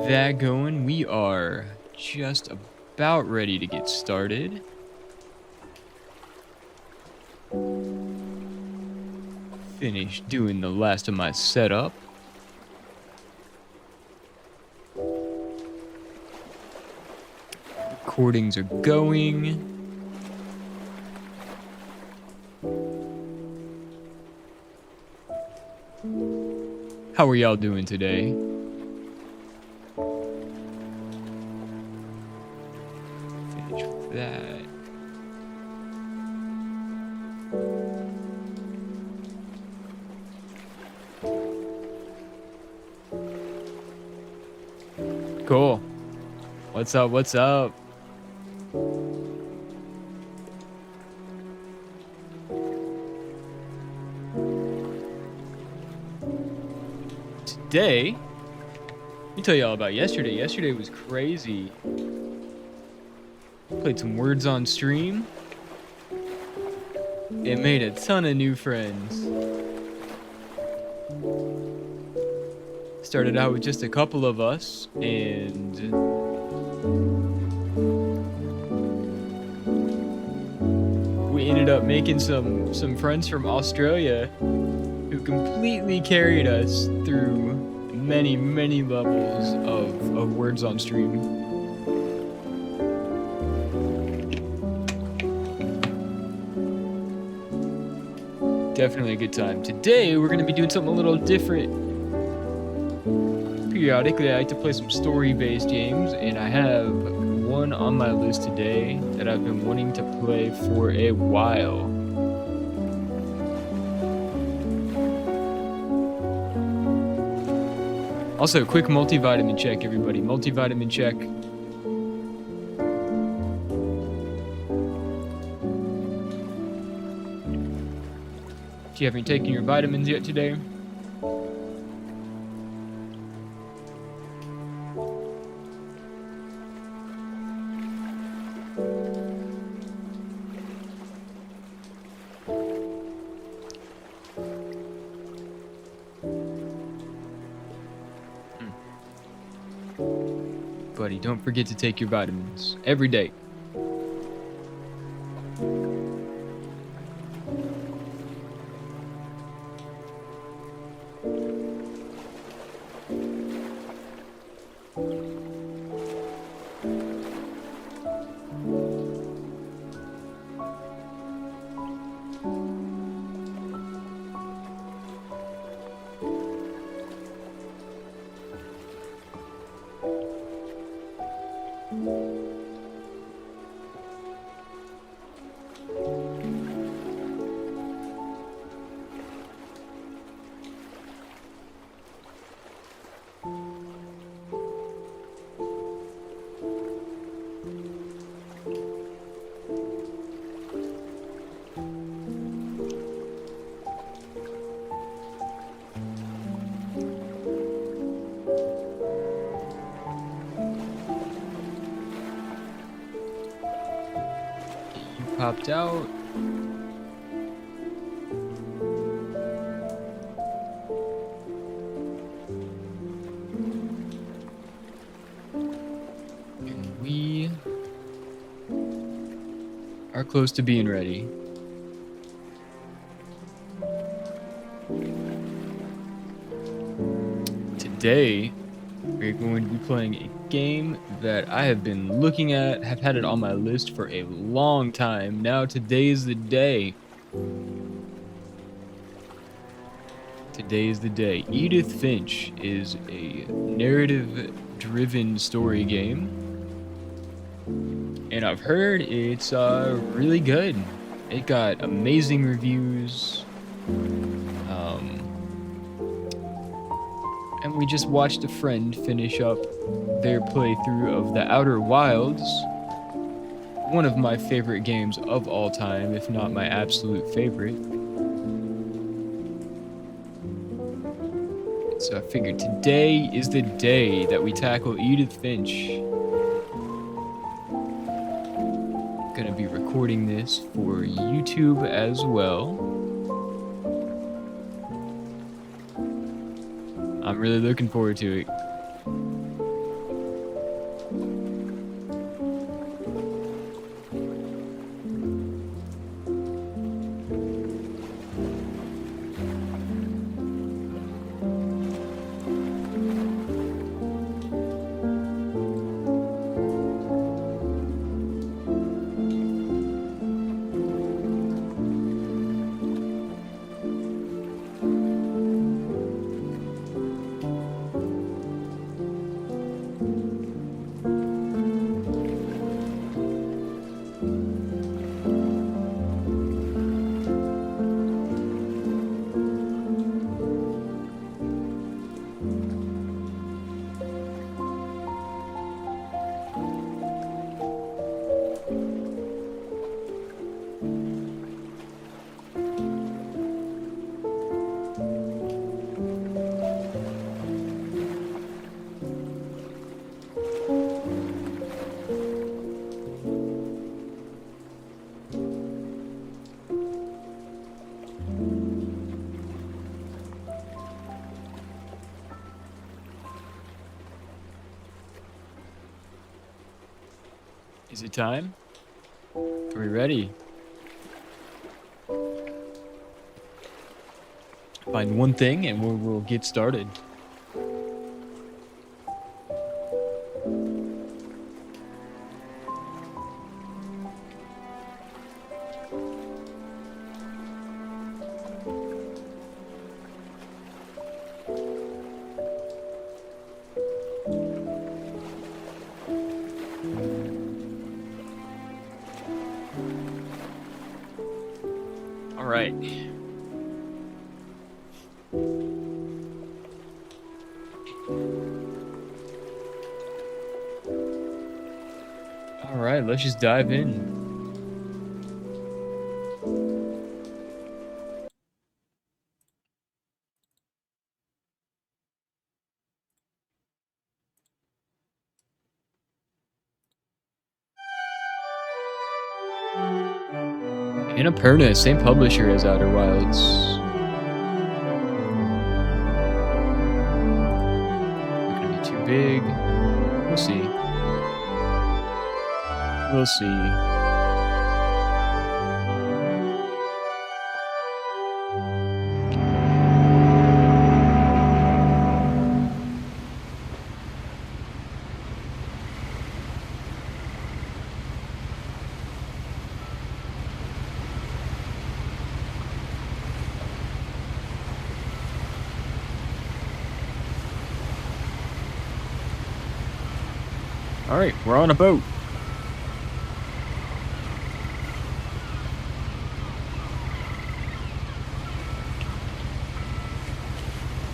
that going, we are just about ready to get started. Finished doing the last of my setup. Recordings are going. How are y'all doing today? Finish with that. Cool. What's up? What's up? Today, let me tell you all about yesterday. Yesterday was crazy. Played some words on stream. It made a ton of new friends. Started out with just a couple of us, and we ended up making some friends from Australia who completely carried us through many levels of words on stream. Definitely a good time. Today we're going to be doing something a little different. Periodically I like to play some story-based games, and I have one on my list today that I've been wanting to play for a while. Also, quick multivitamin check, everybody. Multivitamin check. Do you have any taken your vitamins yet today? Buddy, don't forget to take your vitamins every day. Popped out. And we are close to being ready. Today, we're going to be playing a game that I have been looking at, have had it on my list for a long time. Now today's the day. Today is the day. Edith Finch is a narrative-driven story game, and I've heard it's really good. It got amazing reviews. And we just watched a friend finish up their playthrough of The Outer Wilds, one of my favorite games of all time, if not my absolute favorite. So I figured today is the day that we tackle Edith Finch. Gonna be recording this for YouTube as well. I'm really looking forward to it. Is it time? Are we ready? Find one thing and we'll get started. All right. All right, let's just dive in. Annapurna, same publisher as Outer Wilds. Not gonna be too big. We'll see. We'll see. All right, we're on a boat.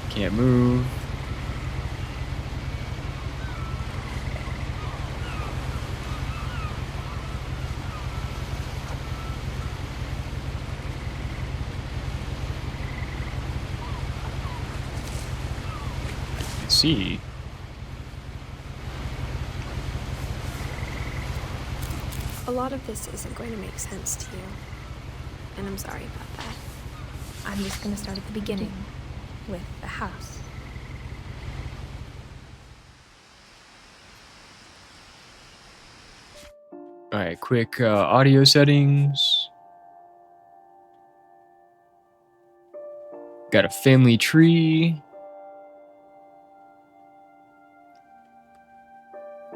Can't move. Let's see. A lot of this isn't going to make sense to you, and I'm sorry about that. I'm just going to start at the beginning, with the house. All right, quick audio settings. Got a family tree.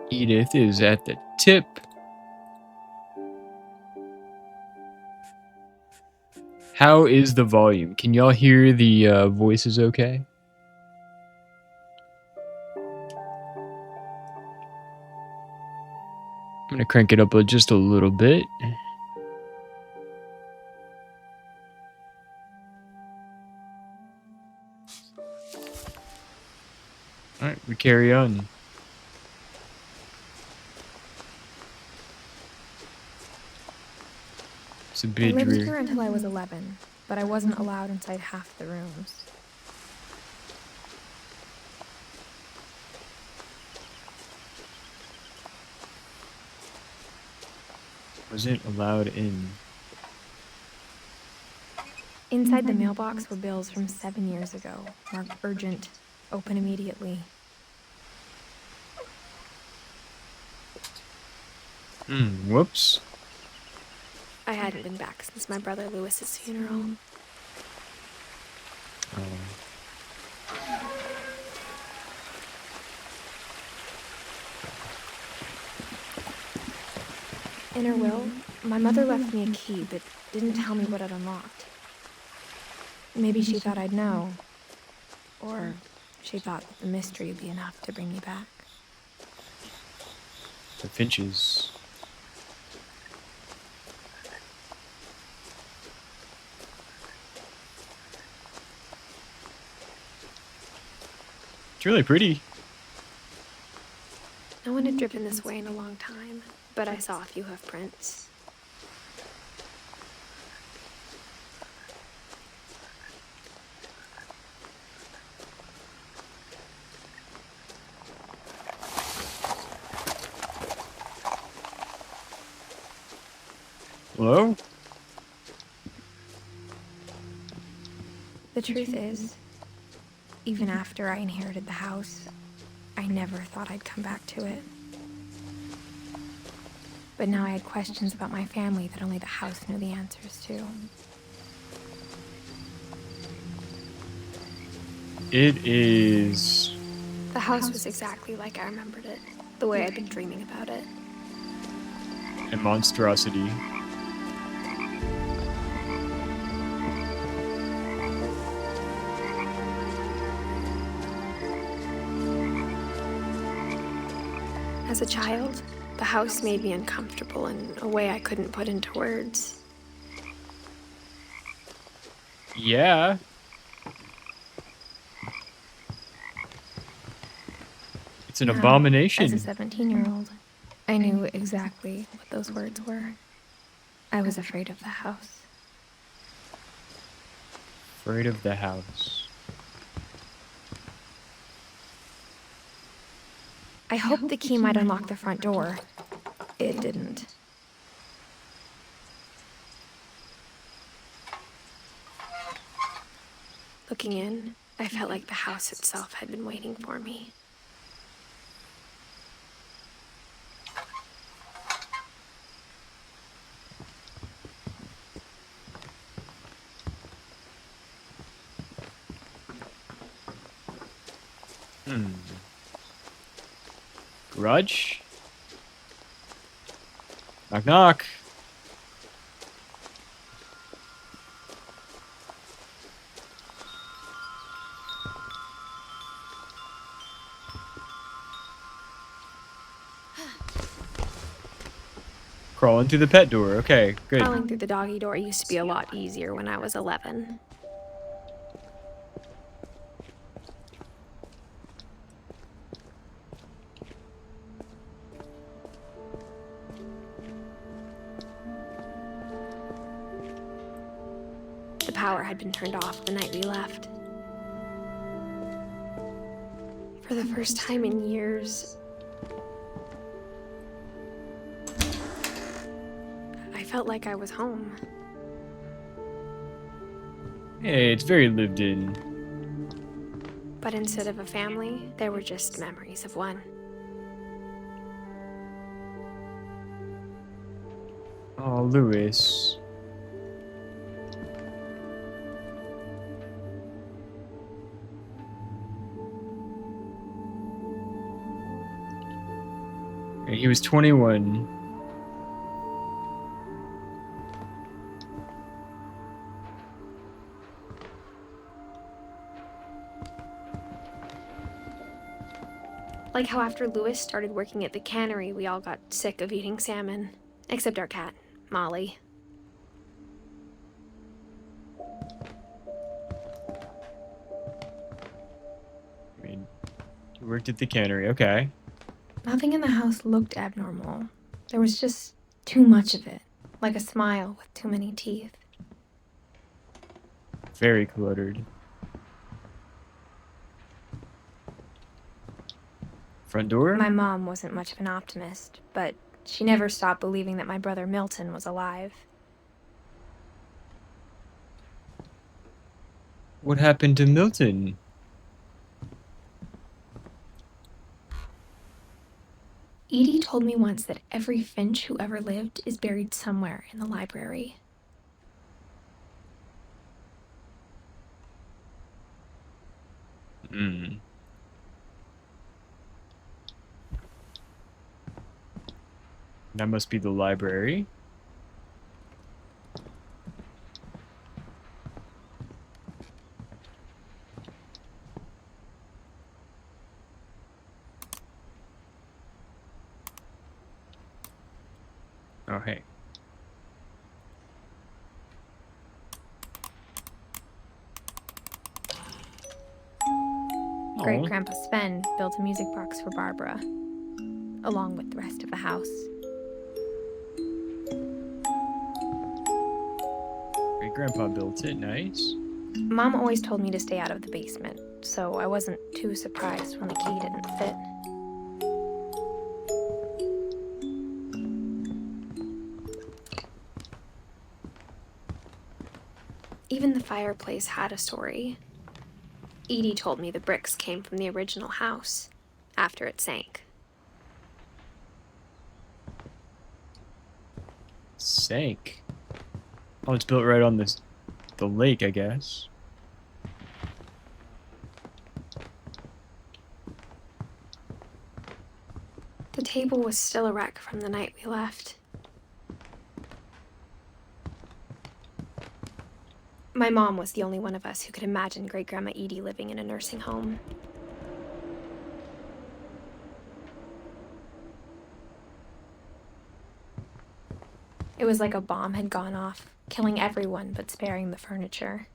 Edith is at the tip. How is the volume? Can y'all hear the voices okay? I'm gonna crank it up just a little bit. All right, we carry on. It's a bit I lived dreary. here until I was 11, but I wasn't allowed inside half the rooms. Wasn't allowed in. Inside the mailbox were bills from 7 years ago, marked urgent, open immediately. Whoops. I hadn't been back since my brother Lewis's funeral. In her will, my mother left me a key, but didn't tell me what it unlocked. Maybe she thought I'd know. Or she thought that the mystery would be enough to bring me back. The Finches. It's really pretty. No one had driven this way in a long time, but I saw a few hoof prints. Hello? The truth is, even after I inherited the house, I never thought I'd come back to it. But now I had questions about my family that only the house knew the answers to. It is The house was exactly like I remembered it, the way I'd been dreaming about it. a monstrosity. As a child, the house made me uncomfortable in a way I couldn't put into words. Yeah. It's an Now, abomination. As a 17-year-old, I knew exactly what those words were. I was afraid of the house. Afraid of the house. I hoped the key might unlock the front door. It didn't. Looking in, I felt like the house itself had been waiting for me. Grudge? Knock knock. Crawling through the pet door. Okay, good. Crawling through the doggy door used to be a lot easier when I was 11. The power had been turned off the night we left. For the first time in years, I felt like I was home. Hey, it's very lived in. But instead of a family, there were just memories of one. Oh, Lewis. And he was 21. Like how after Lewis started working at the cannery, we all got sick of eating salmon. Except our cat, Molly. I mean, he worked at the cannery. Okay. Nothing in the house looked abnormal. There was just too much of it, like a smile with too many teeth. Very cluttered. Front door? My mom wasn't much of an optimist, but she never stopped believing that my brother Milton was alive. What happened to Milton? Edie told me once that every Finch who ever lived is buried somewhere in the library. Hmm. That must be the library. Oh, hey. Great Oh, Grandpa Sven built a music box for Barbara, along with the rest of the house. great grandpa built it. Nice. Mom always told me to stay out of the basement, so I wasn't too surprised when the key didn't fit. Even the fireplace had a story. Edie told me the bricks came from the original house after it sank. Sank. Oh, it's built right on the lake, I guess. The table was still a wreck from the night we left. My mom was the only one of us who could imagine Great Grandma Edie living in a nursing home. It was like a bomb had gone off, killing everyone but sparing the furniture.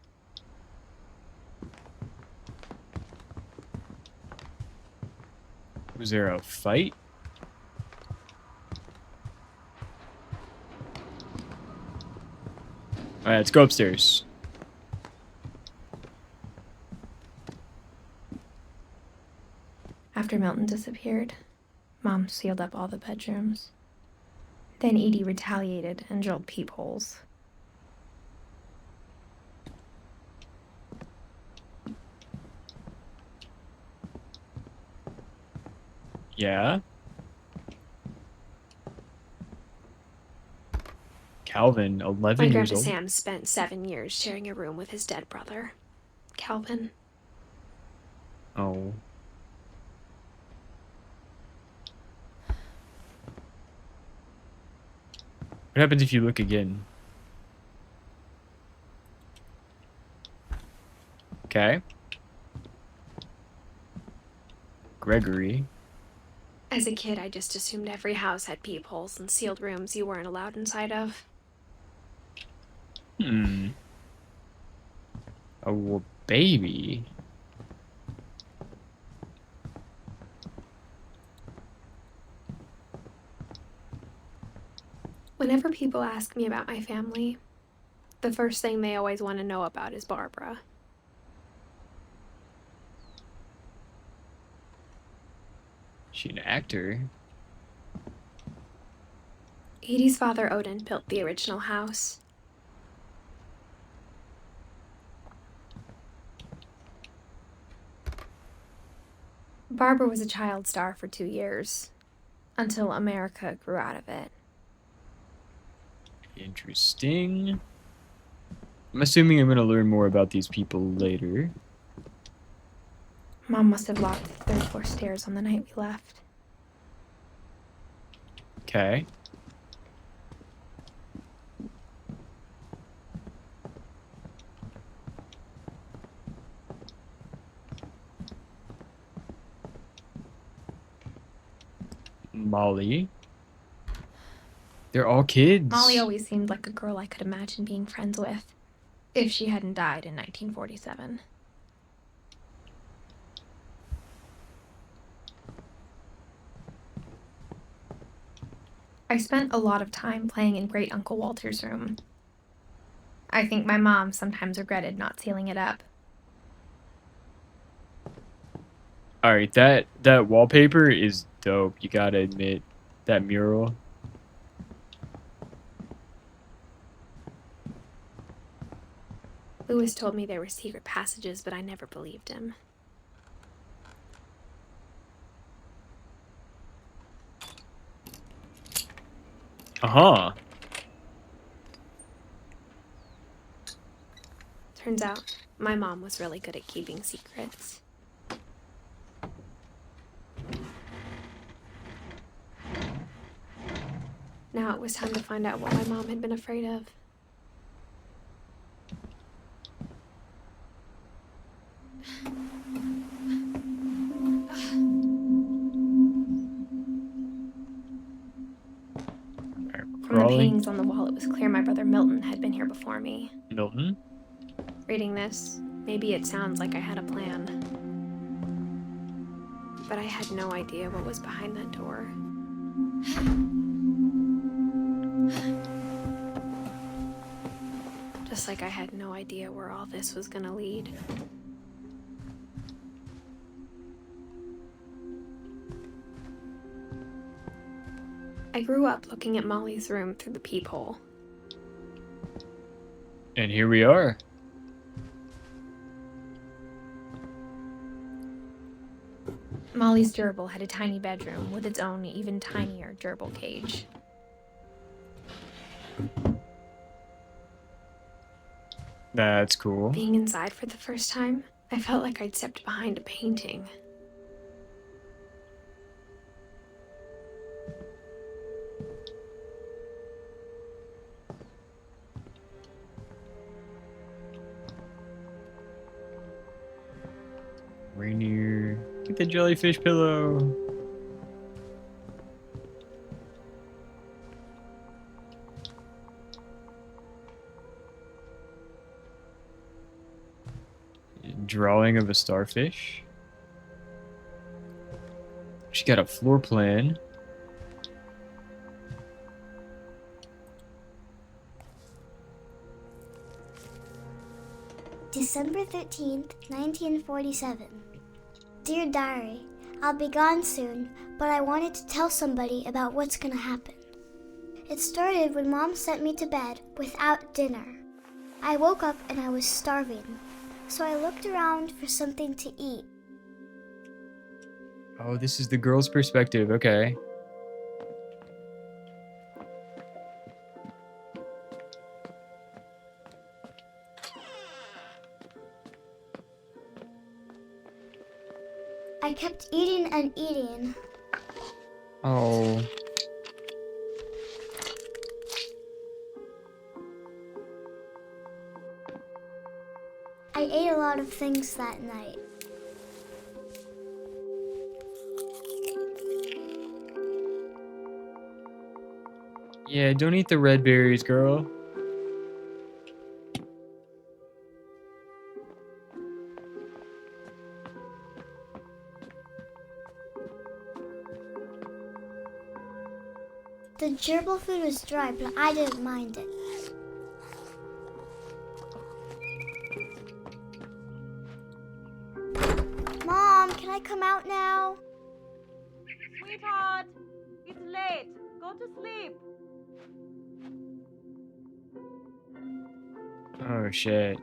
Was there a fight? Alright, let's go upstairs. After Milton disappeared, Mom sealed up all the bedrooms. Then Edie retaliated and drilled peepholes. Yeah. Calvin, My 11 years Grandpa old. Sam spent 7 years sharing a room with his dead brother, Calvin. Oh. What happens if you look again? Okay. Gregory. As a kid, I just assumed every house had peepholes and sealed rooms you weren't allowed inside of. Hmm. Oh, baby. Whenever people ask me about my family, the first thing they always want to know about is Barbara. She an actor? Edie's father, Odin, built the original house. Barbara was a child star for 2 years, until America grew out of it. Interesting. I'm assuming I'm gonna learn more about these people later. Mom must have locked the third floor stairs on the night we left. Okay. Molly. They're all kids. Molly always seemed like a girl I could imagine being friends with, if she hadn't died in 1947. I spent a lot of time playing in Great Uncle Walter's room. I think my mom sometimes regretted not sealing it up. Alright, that wallpaper is dope, you gotta admit. That mural. Lewis told me there were secret passages, but I never believed him. Uh-huh. Turns out, my mom was really good at keeping secrets. Now it was time to find out what my mom had been afraid of. From the Crawling. paintings on the wall, it was clear my brother Milton had been here before me. Milton? Reading this, maybe it sounds like I had a plan. But I had no idea what was behind that door. Just like I had no idea where all this was gonna lead. I grew up looking at Molly's room through the peephole. And here we are. Molly's gerbil had a tiny bedroom with its own even tinier gerbil cage. That's cool. Being inside for the first time, I felt like I'd stepped behind a painting. Rainier. Get the jellyfish pillow. Drawing of a starfish. She got a floor plan. December 13th, 1947. Dear Diary, I'll be gone soon, but I wanted to tell somebody about what's gonna happen. It started when Mom sent me to bed without dinner. I woke up and I was starving, so I looked around for something to eat. Oh, this is the girl's perspective. Okay. I kept eating and eating. Oh. I ate a lot of things that night. Yeah, don't eat the red berries, girl. The gerbil food was dry, but I didn't mind it. Mom, can I come out now? Sweetheart, it's late. Go to sleep. Oh, shit.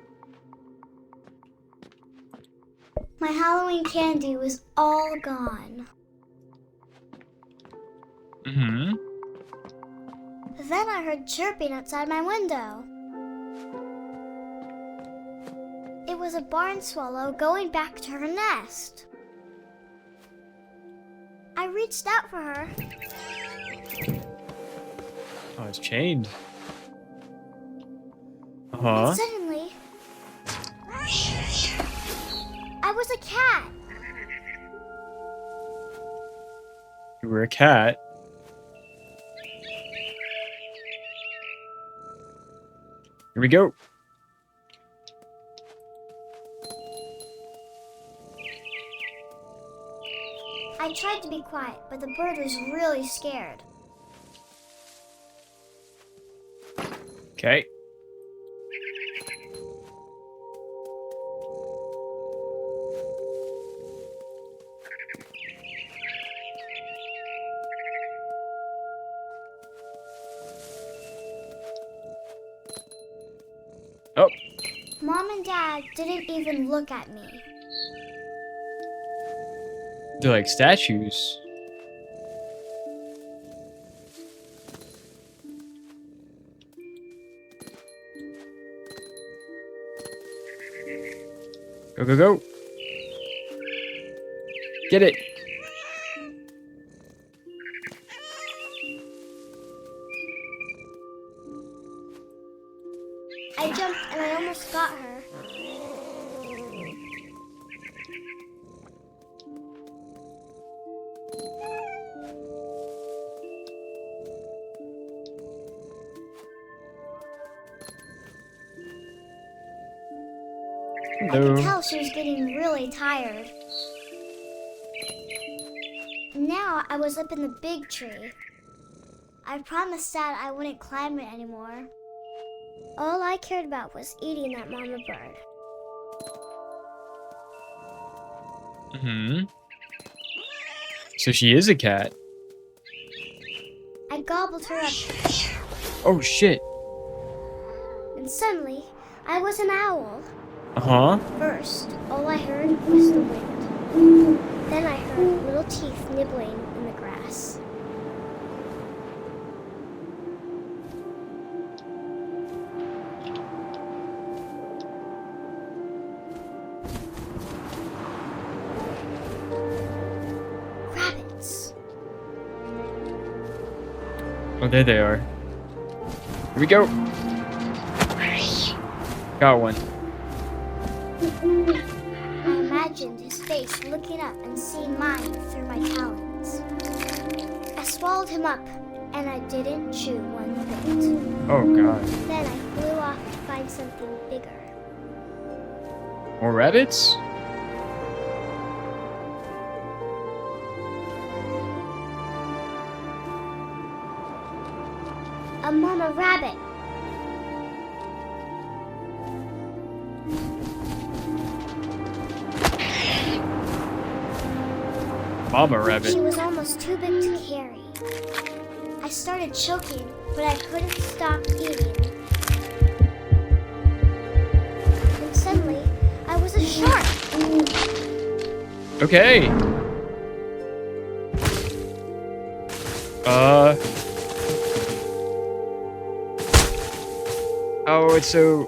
My Halloween candy was all gone. Mm-hmm. Then I heard chirping outside my window. It was a barn swallow going back to her nest. I reached out for her. Oh, it's chained. And Uh-huh. suddenly, I was a cat. You were a cat. Here we go. I tried to be quiet, but the bird was really scared. Okay. Oh, Mom and Dad didn't even look at me. they're like statues. Go, go, go. Get it. I jumped and I almost got her. I could Hello. tell she was getting really tired. Now I was up in the big tree. I promised Dad I wouldn't climb it anymore. All I cared about was eating that mama bird. Mm-hmm. So she is a cat. I gobbled her up, Oh, shit. and suddenly I was an owl. Uh-huh. First, all I heard was the wind. Then I heard little teeth nibbling in the grass. Rabbits. Oh, there they are. Here we go. Got one. I imagined his face looking up and seeing mine through my talons. I swallowed him up, and I didn't chew one bit. Oh, God. Then I flew off to find something bigger. More rabbits? A mama rabbit. Mama rabbit. She was almost too big to carry. I started choking, but I couldn't stop eating. And suddenly, I was a shark. Okay. Oh, it's so...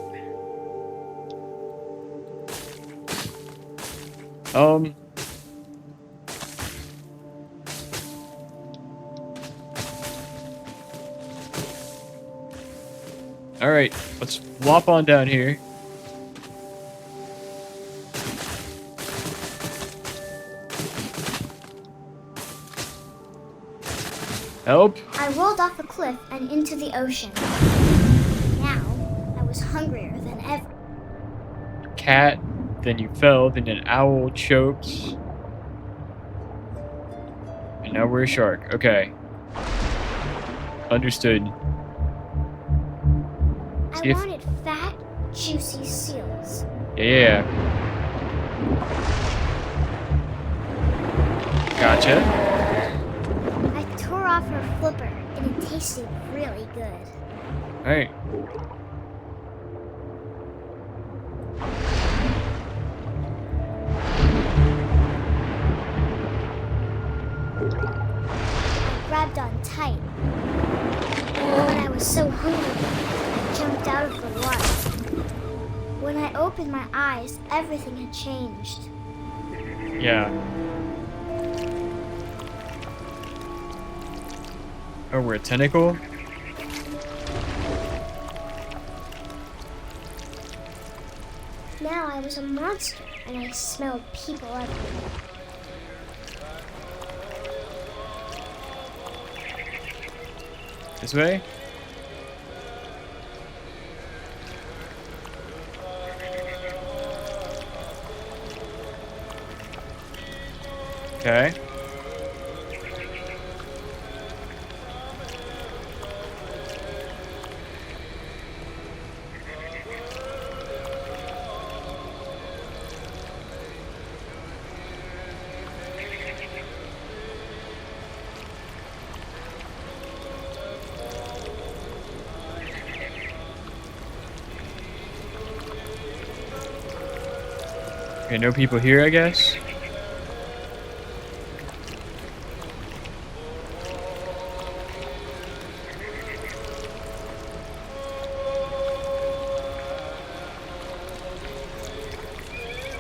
Alright, let's flop on down here. Help? I rolled off a cliff and into the ocean. Now, I was hungrier than ever. Cat, then you fell, then an owl choked. And now we're a shark. Okay. Understood. I See if- wanted fat, juicy seals. Yeah. Gotcha. I tore off her flipper, and it tasted really good. Alright. I grabbed on tight. But I was so hungry, I jumped out of the water. When I opened my eyes, everything had changed. Yeah. Oh, we're a tentacle? Now I was a monster, and I smelled people everywhere. This way? Okay. Okay, no people here, I guess.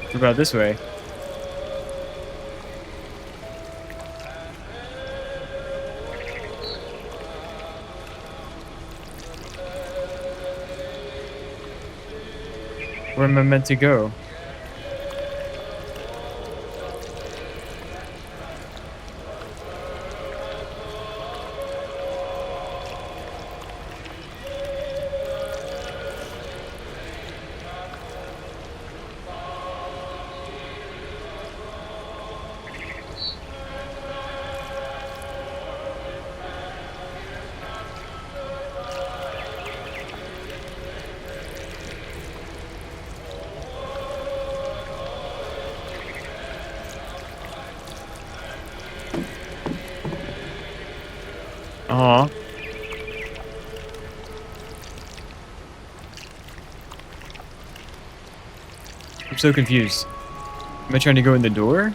What about this way? Where am I meant to go? Aw. I'm so confused. Am I trying to go in the door?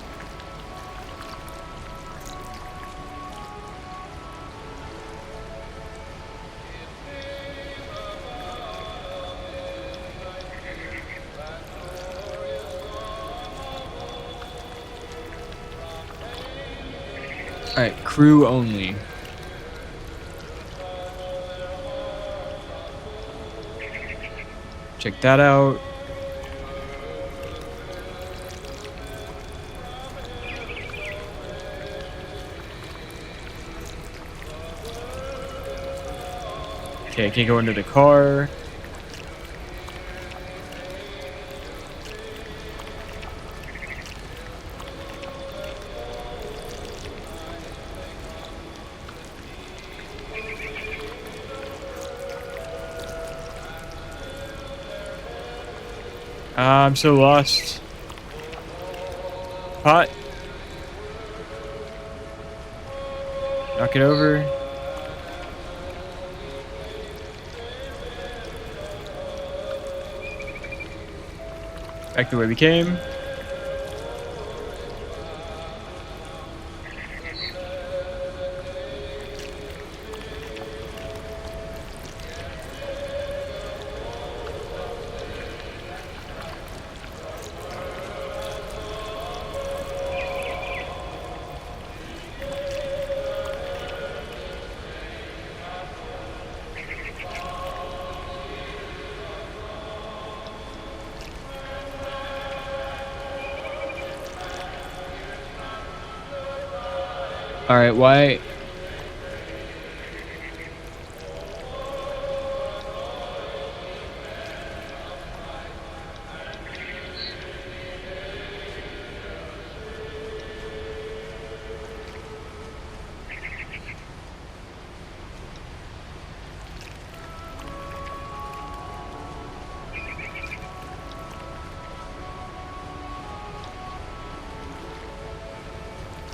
Alright, crew only. Check that out. Okay, I can't go into the car. I'm so lost. Pot. Knock it over. Back the way we came. All right, why?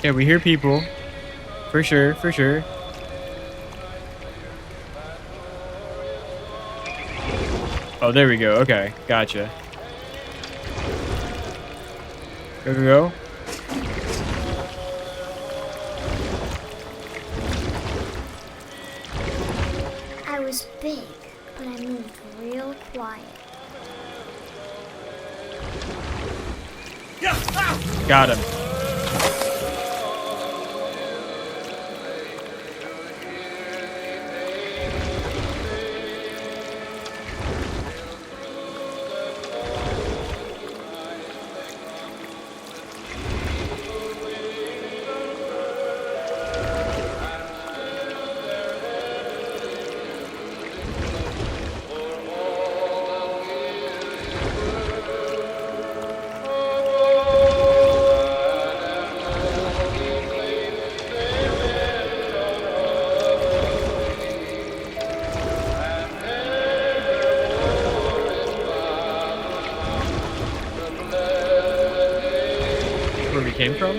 Yeah, we hear people. For sure, for sure. Oh, there we go. Okay, gotcha. Go, go, go. I was big, but I moved real quiet. Got him. Where we came from?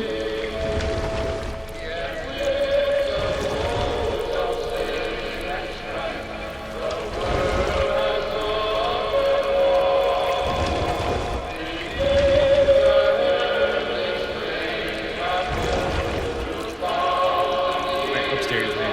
Right, upstairs, maybe.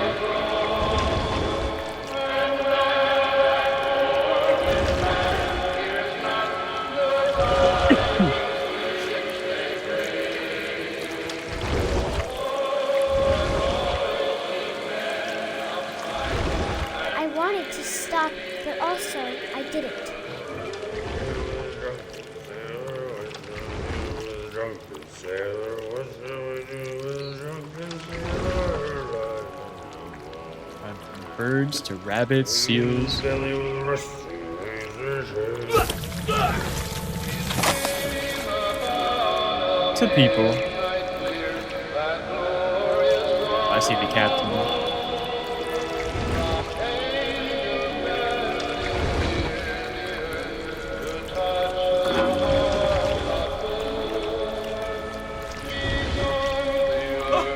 I wanted to stop, but also I didn't. From birds to rabbits, seals. To people. I see the captain.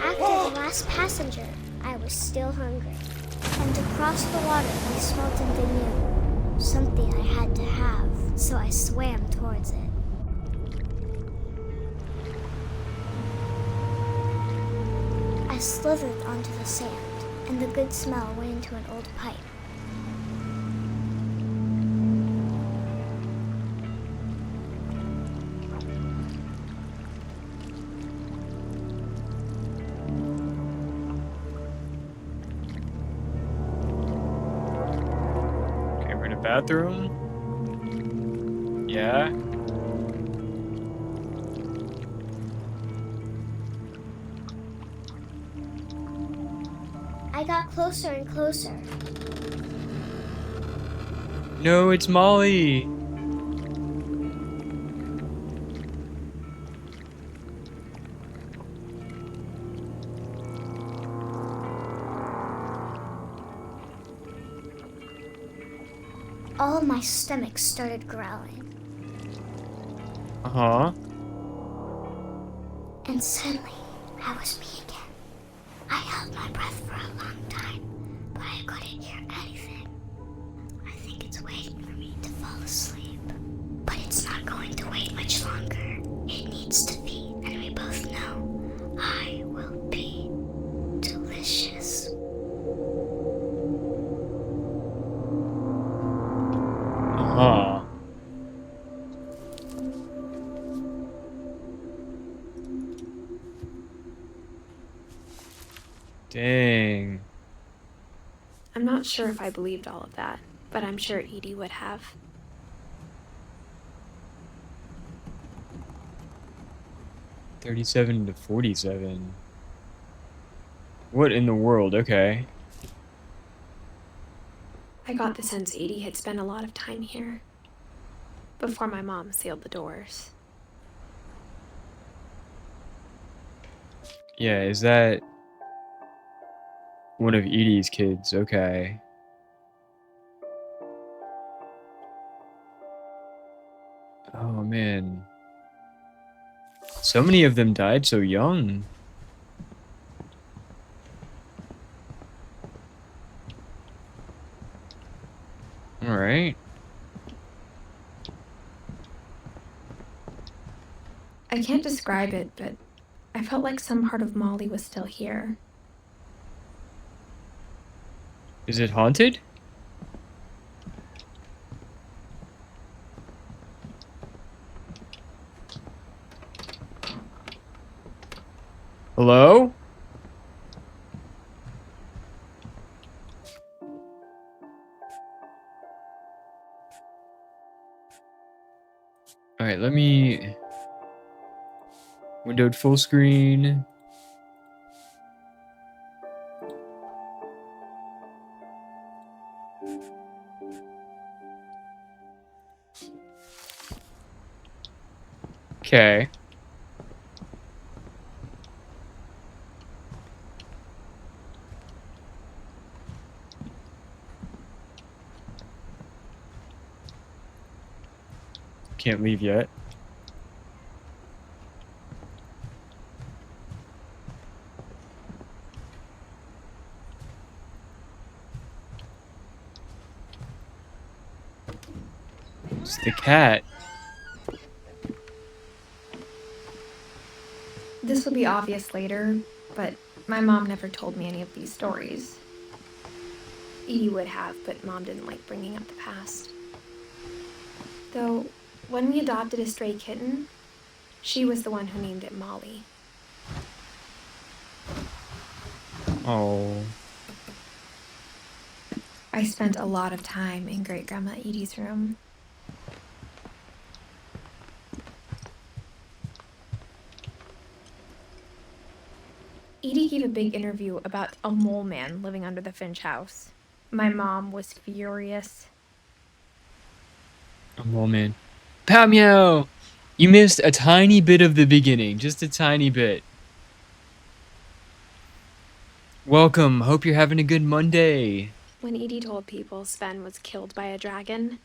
After the last passenger, I was still hungry. And across the water, I smelled something new. Something I had to have, so I swam towards it. I slithered onto the sand, and the good smell went into an old pipe. Okay, we're in a bathroom. Yeah. I got closer and closer. No, it's Molly. All of my stomach started growling. Uh-huh. And suddenly, I was me again. I held my breath for a long time, but I couldn't hear anything. I think it's waiting for me to fall asleep. But it's not going to wait much longer. It needs to feed, and we both know I will be delicious. Uh-huh. Dang. I'm not sure if I believed all of that, but I'm sure Edie would have. $37 to $47. What in the world? Okay. I got the sense Edie had spent a lot of time here before my mom sealed the doors. Yeah, is that one of Edie's kids? Okay. Oh, man. So many of them died so young. All right. I can't describe it, but I felt like some part of Molly was still here. Is it haunted? Hello? All right, let me windowed full screen. Okay. Can't leave yet. It's the cat. This will be obvious later, but my mom never told me any of these stories. Edie would have, but Mom didn't like bringing up the past. Though, when we adopted a stray kitten, she was the one who named it Molly. Oh. I spent a lot of time in Great-Grandma Edie's room. Edie gave a big interview about a mole man living under the Finch house. My mom was furious. Oh, man. Pow meow! You missed a tiny bit of the beginning. Just a tiny bit. Welcome. Hope you're having a good Monday. When Edie told people Sven was killed by a dragon,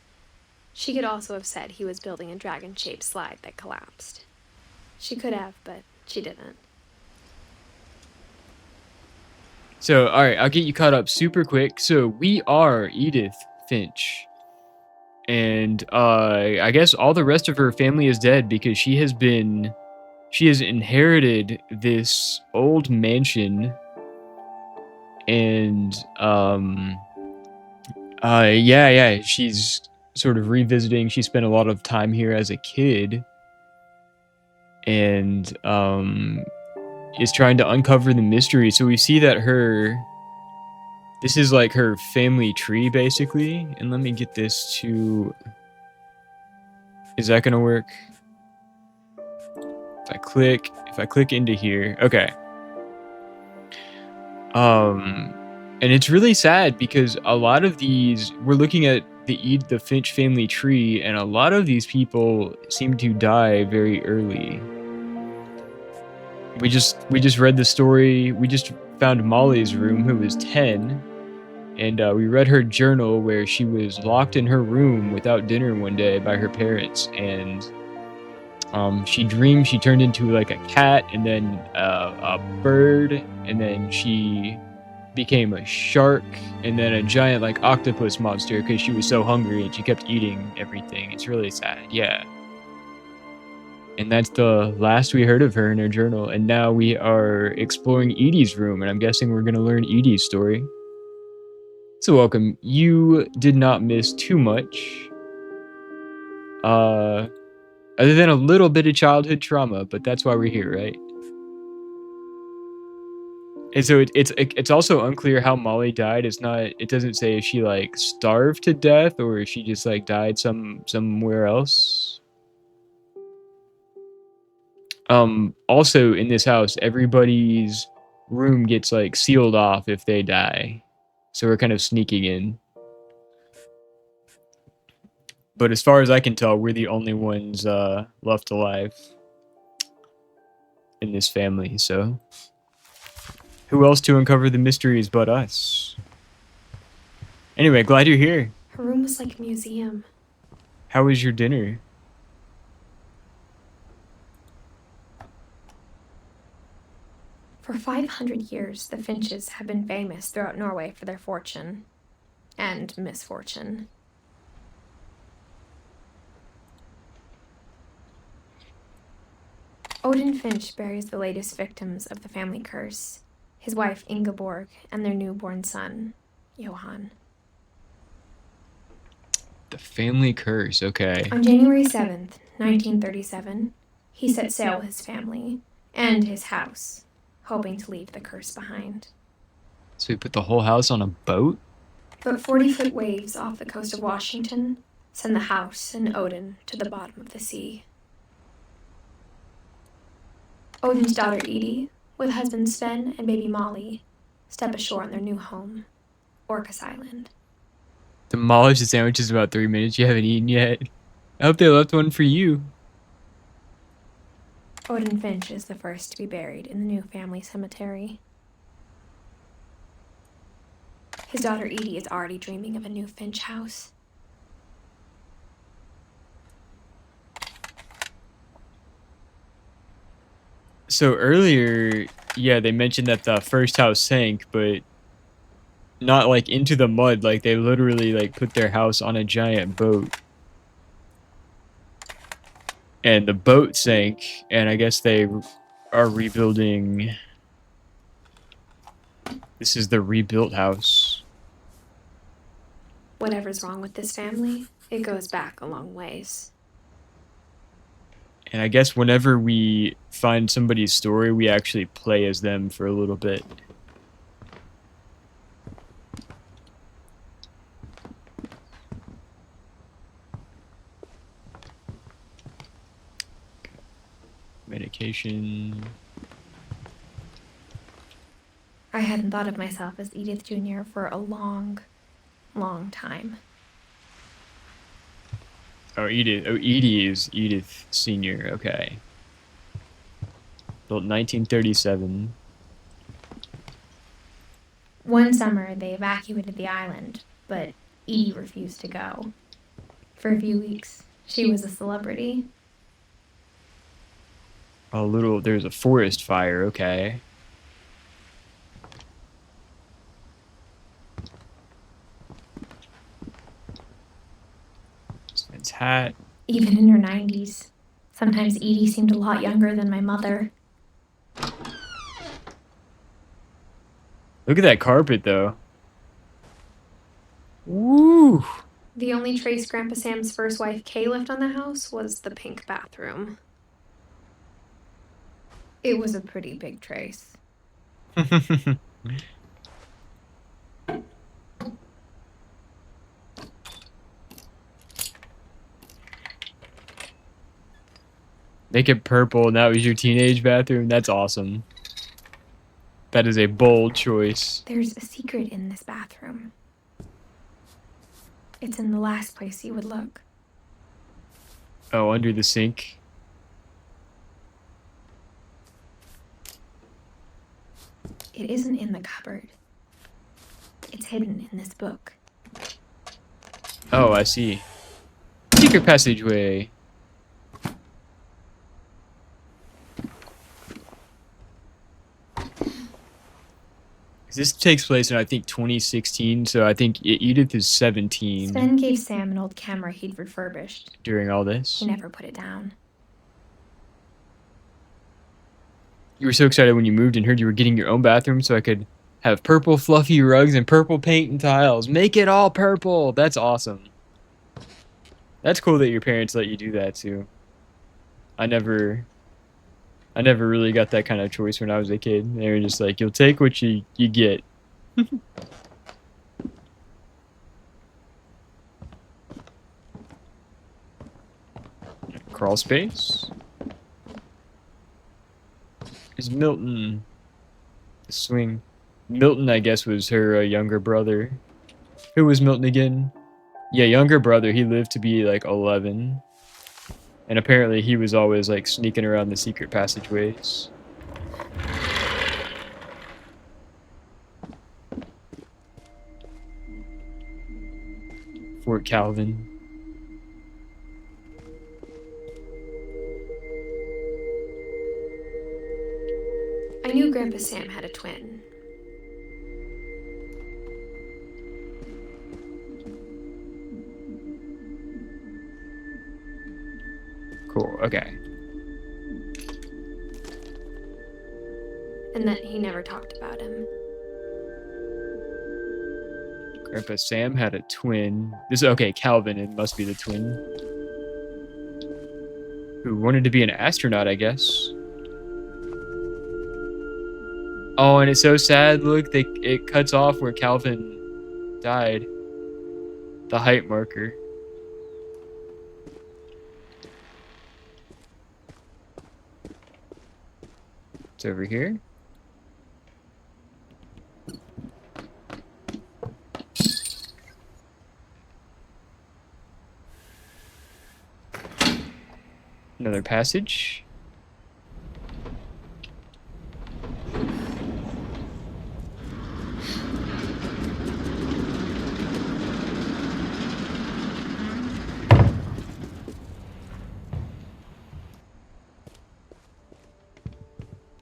she could also have said he was building a dragon-shaped slide that collapsed. She could have, but she didn't. So, all right, I'll get you caught up super quick. So, we are Edith Finch. And I guess all the rest of her family is dead because she has inherited this old mansion and yeah, she's sort of revisiting. She spent a lot of time here as a kid and is trying to uncover the mystery. So we see that this is like her family tree basically. And let me get this to, is that gonna work? If I click into here, okay. And it's really sad because a lot of these, we're looking at the Finch family tree, and a lot of these people seem to die very early. We just read the story. We just found Molly's room, who was 10, and we read her journal where she was locked in her room without dinner one day by her parents, and she dreamed she turned into like a cat, and then a bird, and then she became a shark, and then a giant like octopus monster because she was so hungry and she kept eating everything. It's really sad, yeah. And that's the last we heard of her in her journal. And now we are exploring Edie's room, and I'm guessing we're gonna learn Edie's story. So welcome. You did not miss too much. Other than a little bit of childhood trauma, but that's why we're here, right? And so it's also unclear how Molly died. It doesn't say if she like starved to death or if she just like died somewhere else. Also in this house, everybody's room gets like sealed off if they die. So we're kind of sneaking in. But as far as I can tell, we're the only ones left alive in this family, so who else to uncover the mysteries but us? Anyway, glad you're here. Her room was like a museum. How was your dinner? For 500 years, the Finches have been famous throughout Norway for their fortune and misfortune. Odin Finch buries the latest victims of the family curse, his wife Ingeborg and their newborn son, Johan. The family curse, okay. On January 7th, 1937, he set sail with his family and his house, hoping to leave the curse behind. So he put the whole house on a boat? But 40-foot waves off the coast of Washington send the house and Odin to the bottom of the sea. Odin's daughter Edie, with husband Sven and baby Molly, step ashore on their new home, Orcas Island. Demolish the sandwiches in about 3 minutes. You haven't eaten yet. I hope they left one for you. Odin Finch is the first to be buried in the new family cemetery. His daughter Edie is already dreaming of a new Finch house. So earlier, yeah, they mentioned that the first house sank, but not like into the mud. Like they literally like put their house on a giant boat. And the boat sank, and I guess they are rebuilding. This is the rebuilt house. Whatever's wrong with this family, it goes back a long ways. And I guess whenever we find somebody's story, we actually play as them for a little bit. Medication. I hadn't thought of myself as Edith Jr. for a long, long time. Oh, Edith. Oh, Edie is Edith Sr. Okay. Built 1937. One summer, they evacuated the island, but Edie refused to go. For a few weeks, she was a celebrity. There's a forest fire, okay. It's hat. Even in her 90s. Sometimes Edie seemed a lot younger than my mother. Look at that carpet, though. Woo! The only trace Grandpa Sam's first wife Kay left on the house was the pink bathroom. It was a pretty big trace. Make it purple, and that was your teenage bathroom? That's awesome. That is a bold choice. There's a secret in this bathroom. It's in the last place you would look. Oh, under the sink. It isn't in the cupboard. It's hidden in this book. Oh, I see. Secret passageway. This takes place in, I think, 2016, so I think Edith is 17 Sven gave Sam an old camera he'd refurbished. during all this. He never put it down. You were so excited when you moved and heard you were getting your own bathroom so I could have purple fluffy rugs and purple paint and tiles. Make it all purple! That's awesome. That's cool that your parents let you do that, too. I never really got that kind of choice when I was a kid. They were just like, you'll take what you get. Crawl space. Is Milton the swing? Milton, I guess, was her younger brother. Who was Milton again? Yeah, younger brother. He lived to be like 11. And apparently he was always like sneaking around the secret passageways. Fort Calvin. I knew Grandpa Sam had a twin. Cool, okay. And that he never talked about him. Grandpa Sam had a twin. Okay, Calvin, it must be the twin. Who wanted to be an astronaut, I guess. Oh, and it's so sad, look, it cuts off where Calvin died. The height marker. It's over here. Another passage.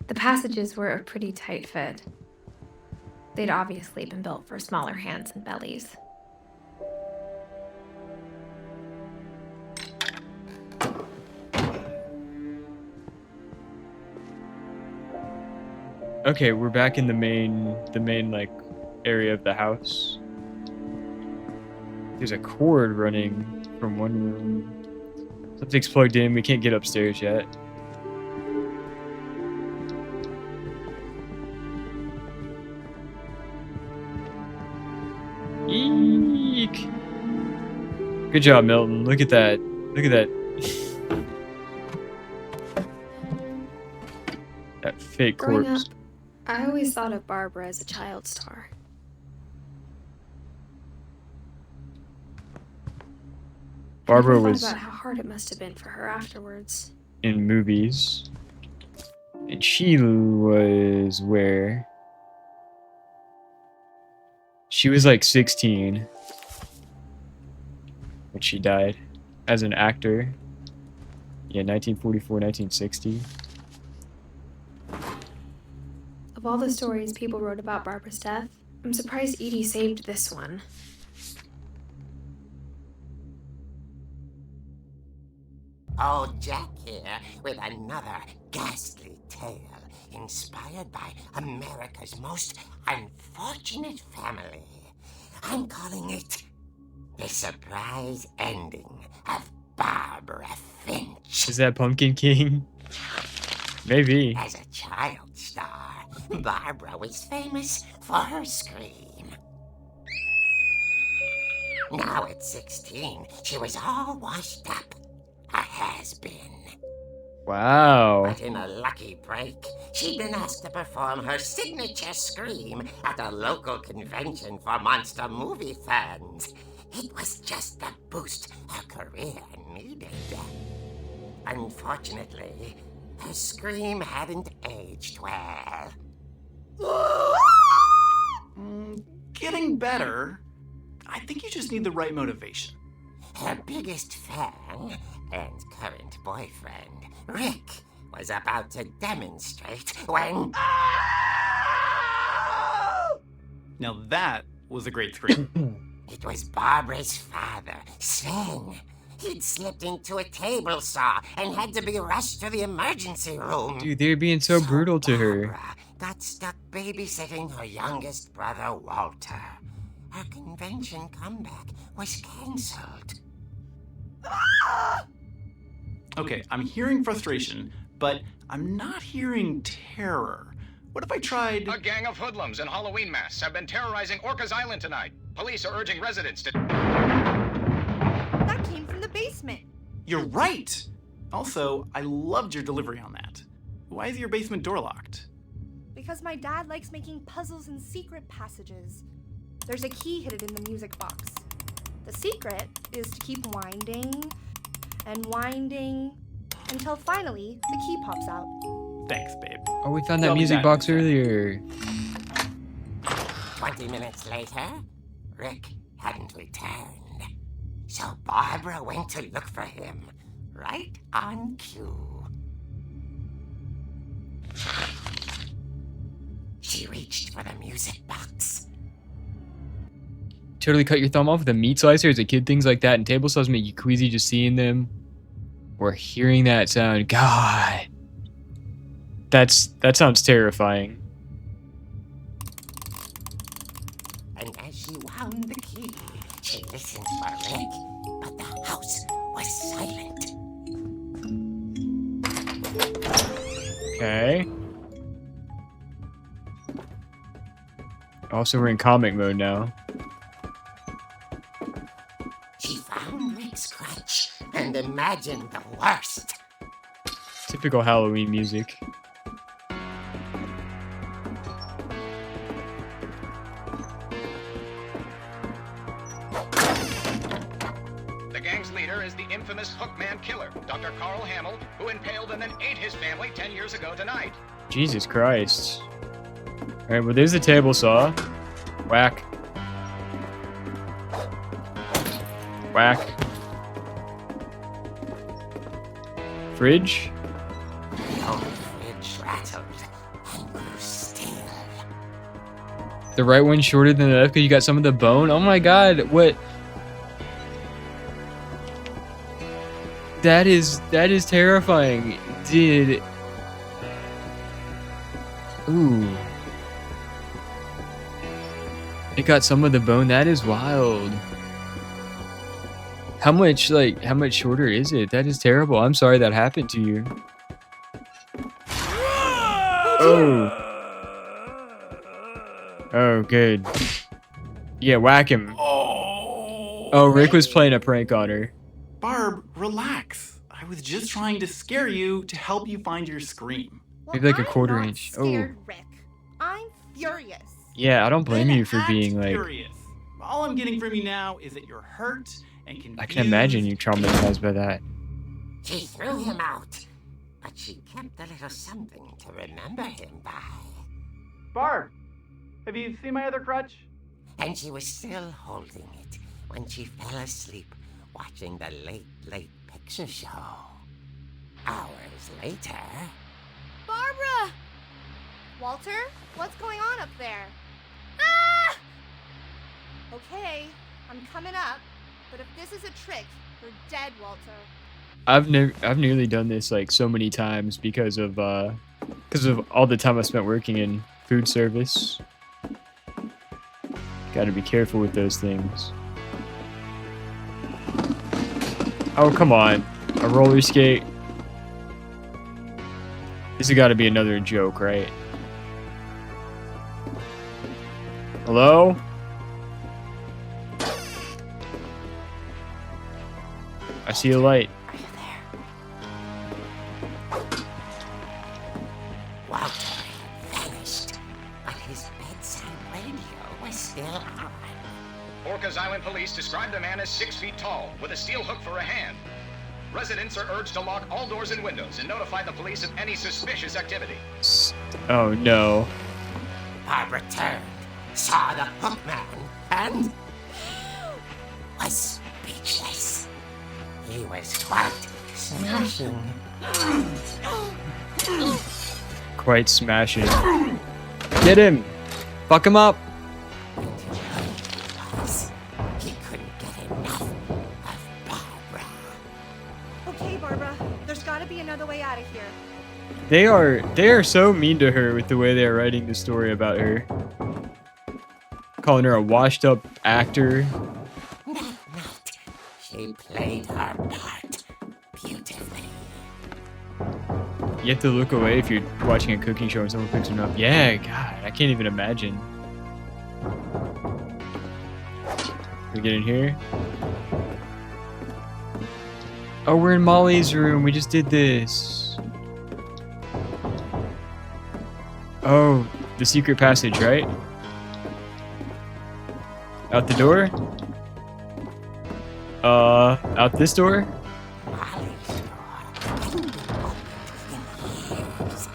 The passages were a pretty tight fit. They'd obviously been built for smaller hands and bellies. Okay, we're back in the main like area of the house. There's a cord running from one room. Something's plugged in. We can't get upstairs yet. Eek. Good job, Milton. Look at that. Look at that. That fake Growing corpse. up, I always thought of Barbara as a child star. Barbara I thought was about how hard it must have been for her afterwards. in movies. And she was where? She was like 16 when she died as an actor. Yeah, 1944, 1960. Of all the stories people wrote about Barbara's death, I'm surprised Edie saved this one. Old Jack here with another ghastly tale inspired by America's most unfortunate family. I'm calling it The Surprise Ending of Barbara Finch. Is that Pumpkin King? Maybe. As a child star, Barbara was famous for her scream. Now at 16, she was all washed up. A has-been. Wow. But in a lucky break, she'd been asked to perform her signature scream at a local convention for monster movie fans. It was just the boost her career needed. Unfortunately, her scream hadn't aged well. Getting better. I think you just need the right motivation. Her biggest fan and current boyfriend, Rick, was about to demonstrate when... Now that was a great scream. It was Barbara's father, Sven. He'd slipped into a table saw and had to be rushed to the emergency room. Dude, they're being so brutal to her. Barbara got stuck babysitting her youngest brother, Walter. Her convention comeback was cancelled. Okay, I'm hearing frustration, but I'm not hearing terror. What if I tried... A gang of hoodlums in Halloween masks have been terrorizing Orcas Island tonight. Police are urging residents to... That came from the basement. You're right! Also, I loved your delivery on that. Why is your basement door locked? Because my dad likes making puzzles and secret passages. There's a key hidden in the music box. The secret is to keep winding and winding until finally the key pops out. Thanks, babe. Oh, we found that I'll be music back. box earlier. 20 minutes later, Rick hadn't returned. So Barbara went to look for him, right on cue. She reached for the music box. Totally cut your thumb off with a meat slicer as a kid. Things like that and table saws make you queasy just seeing them or hearing that sound. God, that sounds terrifying. And as she wound the key, she listened for Rick, but the house was silent. Okay. Also, we're in comic mode now. She found Rick's crutch and imagined the worst. Typical Halloween music. The gang's leader is the infamous Hookman killer, Dr. Carl Hamill, who impaled and then ate his family 10 years ago tonight. Jesus Christ. Alright, well, there's the table saw. Whack. Whack. Fridge? The old fridge rattled and grew still. The right one's shorter than the left because you got some of the bone? Oh my god, what? That is terrifying. Did... Ooh. It got some of the bone? That is wild. How much shorter is it? That is terrible. I'm sorry that happened to you. Oh. Oh, good. Yeah, whack him. Oh, Rick was playing a prank on her. Barb, relax. I was just trying to scare you to help you find your scream. Maybe like a I'm quarter not inch. Scared, Rick. I'm furious. Yeah, I don't blame Then you for act being like... furious. All I'm getting from you now is that you're hurt and confused. I can imagine you traumatized by that. She threw him out, but she kept a little something to remember him by. Barb, have you seen my other crutch? And she was still holding it when she fell asleep watching the late picture show. Hours later... Barbara! Walter, what's going on up there? Ah! Okay, I'm coming up, but if this is a trick, you're dead, Walter. I've nearly done this like so many times because of all the time I spent working in food service. Got to be careful with those things. Oh, come on. A roller skate. This has got to be another joke, right? Hello? I see a light. Are you there? Walter had vanished, but his bedside radio was still on. Orcas Island police describe the man as 6 feet tall, with a steel hook for a hand. Residents are urged to lock all doors and windows and notify the police of any suspicious activity. Oh no. Barbara turned, saw the hook man, and was speechless. He was quite smashing. Quite smashing. Get him! Fuck him up! He couldn't get enough of Barbara. Okay, Barbara, there's gotta be another way out of here. They are so mean to her with the way they're writing the story about her. Calling her a washed up actor. Not. She played her part beautifully. You have to look away if you're watching a cooking show and someone picks one up. Yeah, God, I can't even imagine. Can we get in here? Oh, we're in Molly's room. We just did this. Oh, the secret passage, right? Out the door? Out this door? Molly's door hadn't been opened in years.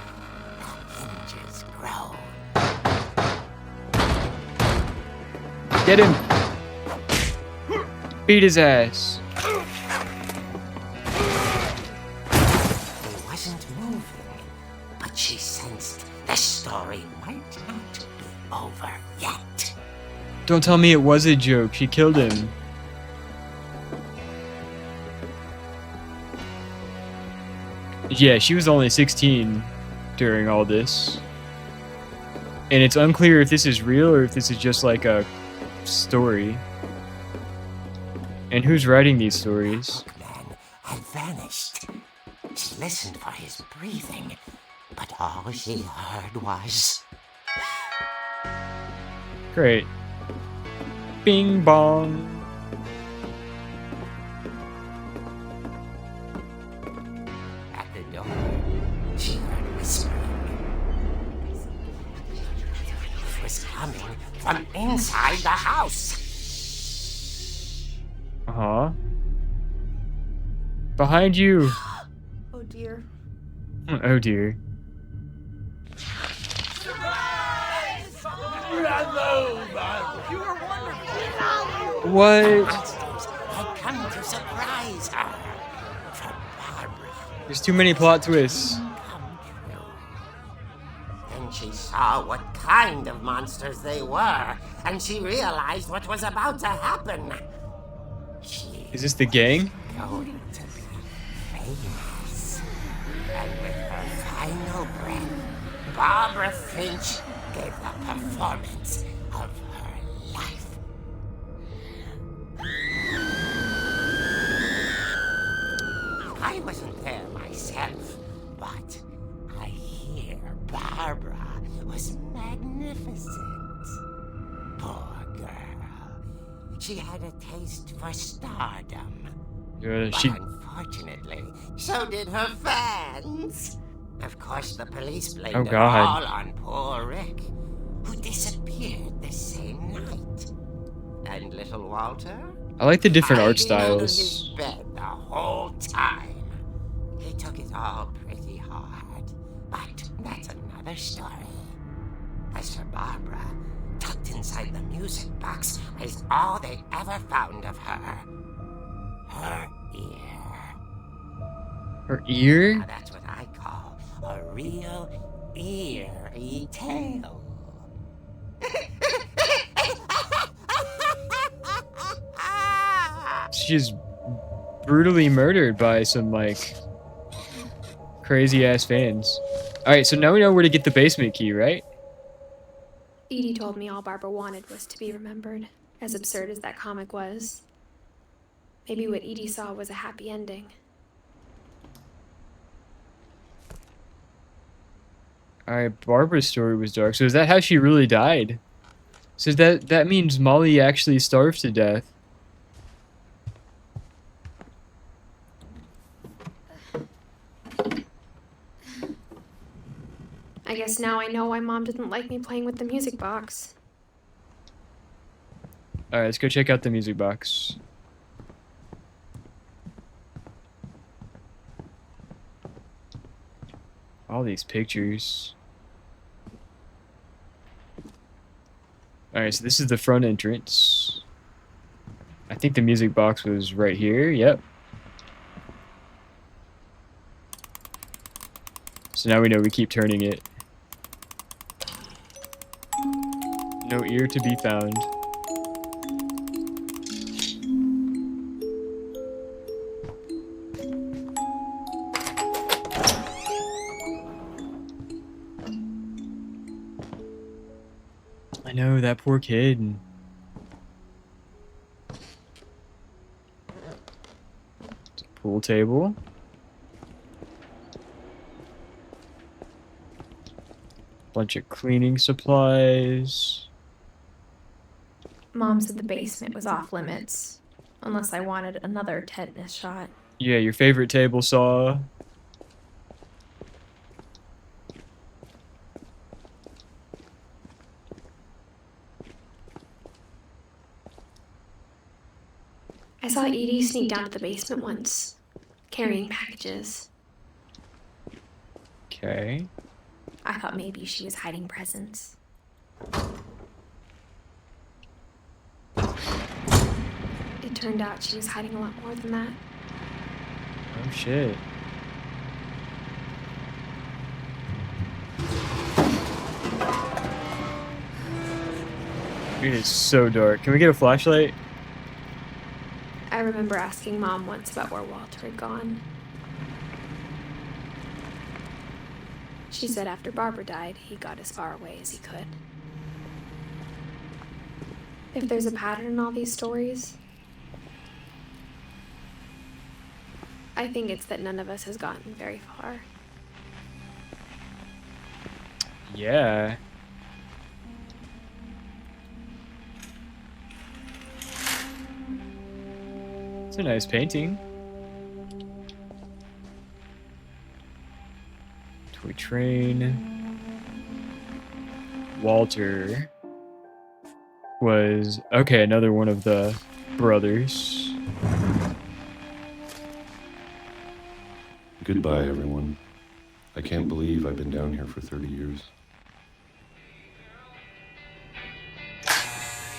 The hinges grown. Get him! Beat his ass. He wasn't moving, but she sensed the story might not be over yet. Don't tell me it was a joke. She killed him. Yeah, she was only 16 during all this. And it's unclear if this is real or if this is just like a story. And who's writing these stories? Man had vanished. She listened for his breathing, but all she heard was... Great. Bing bong. At the door, she heard whispering. It was coming from inside the house. Uh-huh. Behind you. Oh dear. Oh dear. You were wonderful. What? Monsters had come to surprise her. For Barbara There's too many plot twists. come true. Then she saw what kind of monsters they were, and she realized what was about to happen. She Is this the gang? going to be famous. And with her final breath, Barbara Finch gave the performance of her life. I wasn't there myself, but I hear Barbara was magnificent. Poor girl. She had a taste for stardom. But She. unfortunately, so did her fans. Of course, the police blamed Oh, it God. all on poor Rick, who disappeared the same night. And little Walter? I like the different art Hiding under his styles. bed the whole time. He took it all pretty hard, but that's another story. As for Barbara, tucked inside the music box is all they ever found of her. Her ear. Her ear? Now that's what I call a real eerie tale. She's brutally murdered by some, like, crazy-ass fans. Alright, so now we know where to get the basement key, right? Edie told me all Barbara wanted was to be remembered, as absurd as that comic was. Maybe what Edie saw was a happy ending. Alright, Barbara's story was dark. So is that how she really died? So that means Molly actually starved to death. I guess now I know why Mom didn't like me playing with the music box. Alright, let's go check out the music box. All these pictures. Alright, so this is the front entrance. I think the music box was right here. Yep. So now we know we keep turning it. No ear to be found. I know, that poor kid. It's a pool table. Bunch of cleaning supplies. Mom said the basement was off limits, unless I wanted another tetanus shot. Yeah, your favorite table saw. I saw Edie sneak down to the basement once, carrying packages. Okay. I thought maybe she was hiding presents. It turned out she was hiding a lot more than that. Oh shit. It is so dark. Can we get a flashlight? I remember asking Mom once about where Walter had gone. She said after Barbara died, he got as far away as he could. If there's a pattern in all these stories, I think it's that none of us has gotten very far. Yeah. It's a nice painting. Toy train. Walter was, okay, another one of the brothers. Goodbye, everyone. I can't believe I've been down here for 30 years.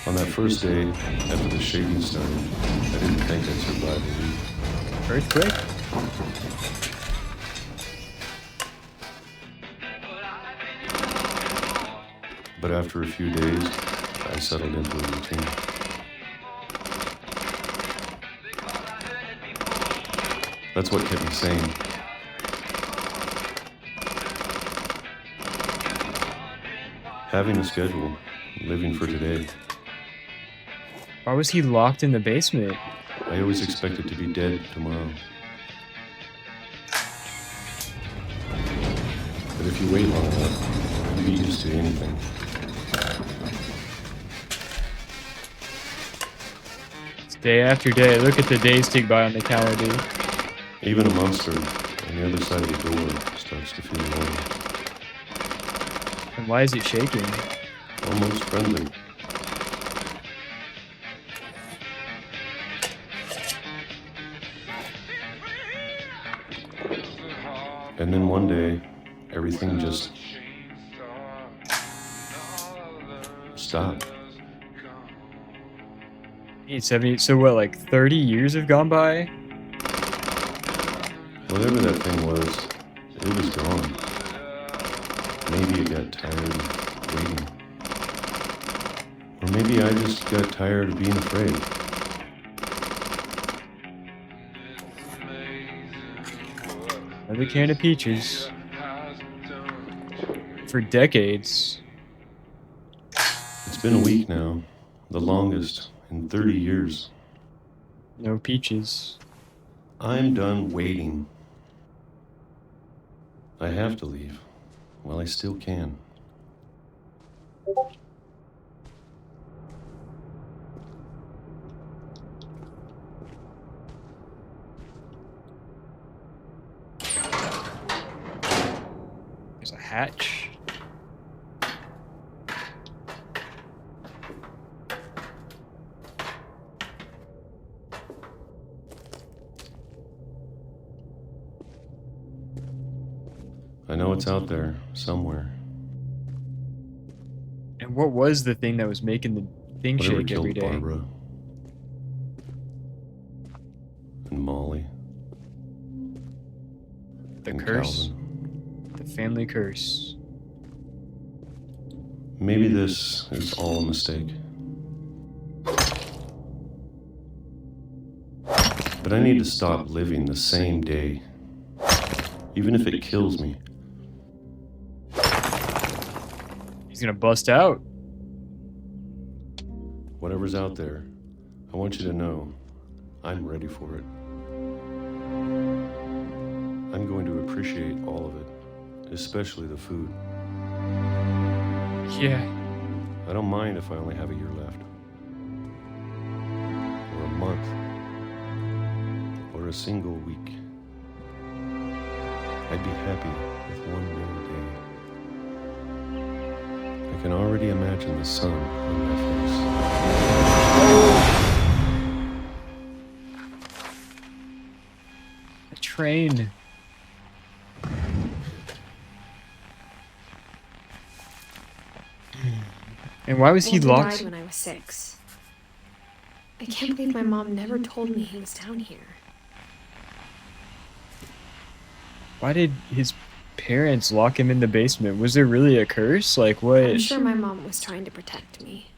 On that first day, after the shaking started, I didn't think I'd survive a week. Earthquake? But after a few days, I settled into a routine. That's what kept me sane. Having a schedule, living for today. Why was he locked in the basement? I always expected to be dead tomorrow. But if you wait long enough, you get used to anything. It's day after day. Look at the days tick by on the calendar. Even a monster on the other side of the door starts to feel lonely. And why is it shaking? Almost friendly. And then one day, everything just stopped. 870. So what, like 30 years have gone by? Whatever that thing was, it was gone. Maybe it got tired of waiting. Or maybe I just got tired of being afraid. Another can of peaches. For decades. It's been a week now, the longest in 30 years. No peaches. I'm done waiting. I have to leave while I still can. There's a hatch. I know it's out there somewhere. And what was the thing that was making the thing Whatever shake every killed day? Barbara and Molly. The and curse? Calvin. The family curse. Maybe this is all a mistake. But I need to stop living the same day, even if it kills me. He's gonna bust out. Whatever's out there, I want you to know I'm ready for it. I'm going to appreciate all of it, especially the food. Yeah. I don't mind if I only have a year left. Or a month. Or a single week. I'd be happy with one new day. I can already imagine the sun on my face. A train. And why was he Walter locked? died when I was 6. I can't believe my mom never told me he was down here. Why did his parents lock him in the basement? Was there really a curse? Like what? I'm sure my mom was trying to protect me.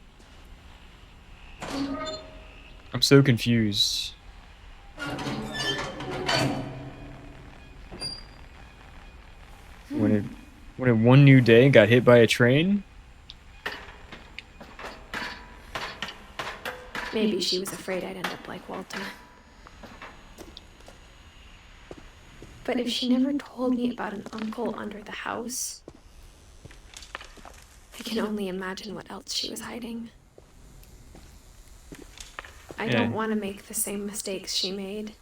I'm so confused. When it one new day got hit by a train? Maybe she was afraid I'd end up like Walter. But if she never told me about an uncle under the house, I can only imagine what else she was hiding. I don't want to make the same mistakes she made,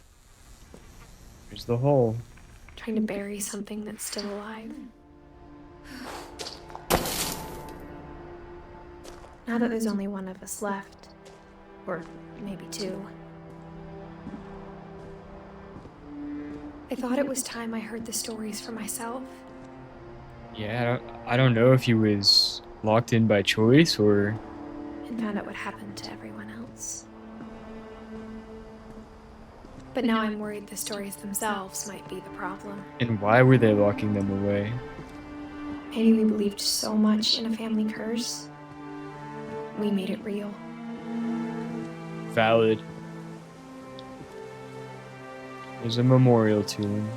Here's the hole. trying to bury something that's still alive. Now that there's only one of us left, or maybe 2, I thought it was time I heard the stories for myself. Yeah, I don't know if he was locked in by choice or... And found out what happened to everyone else. But now I'm worried the stories themselves might be the problem. And why were they locking them away? Maybe we believed so much in a family curse, we made it real. Valid. There's a memorial to him.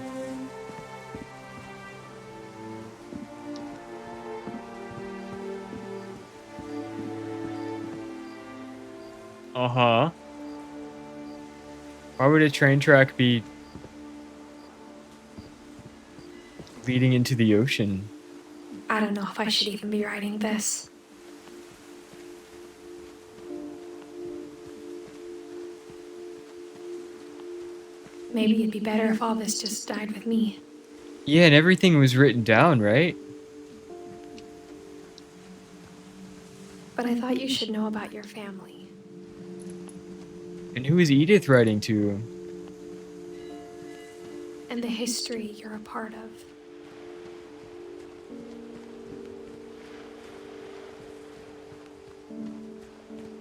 Uh-huh. Why would a train track be leading into the ocean? I don't know if I should even be writing this. Maybe it'd be better if all this just died with me. Yeah, and everything was written down, right? But I thought you should know about your family. And who is Edith writing to? And the history you're a part of.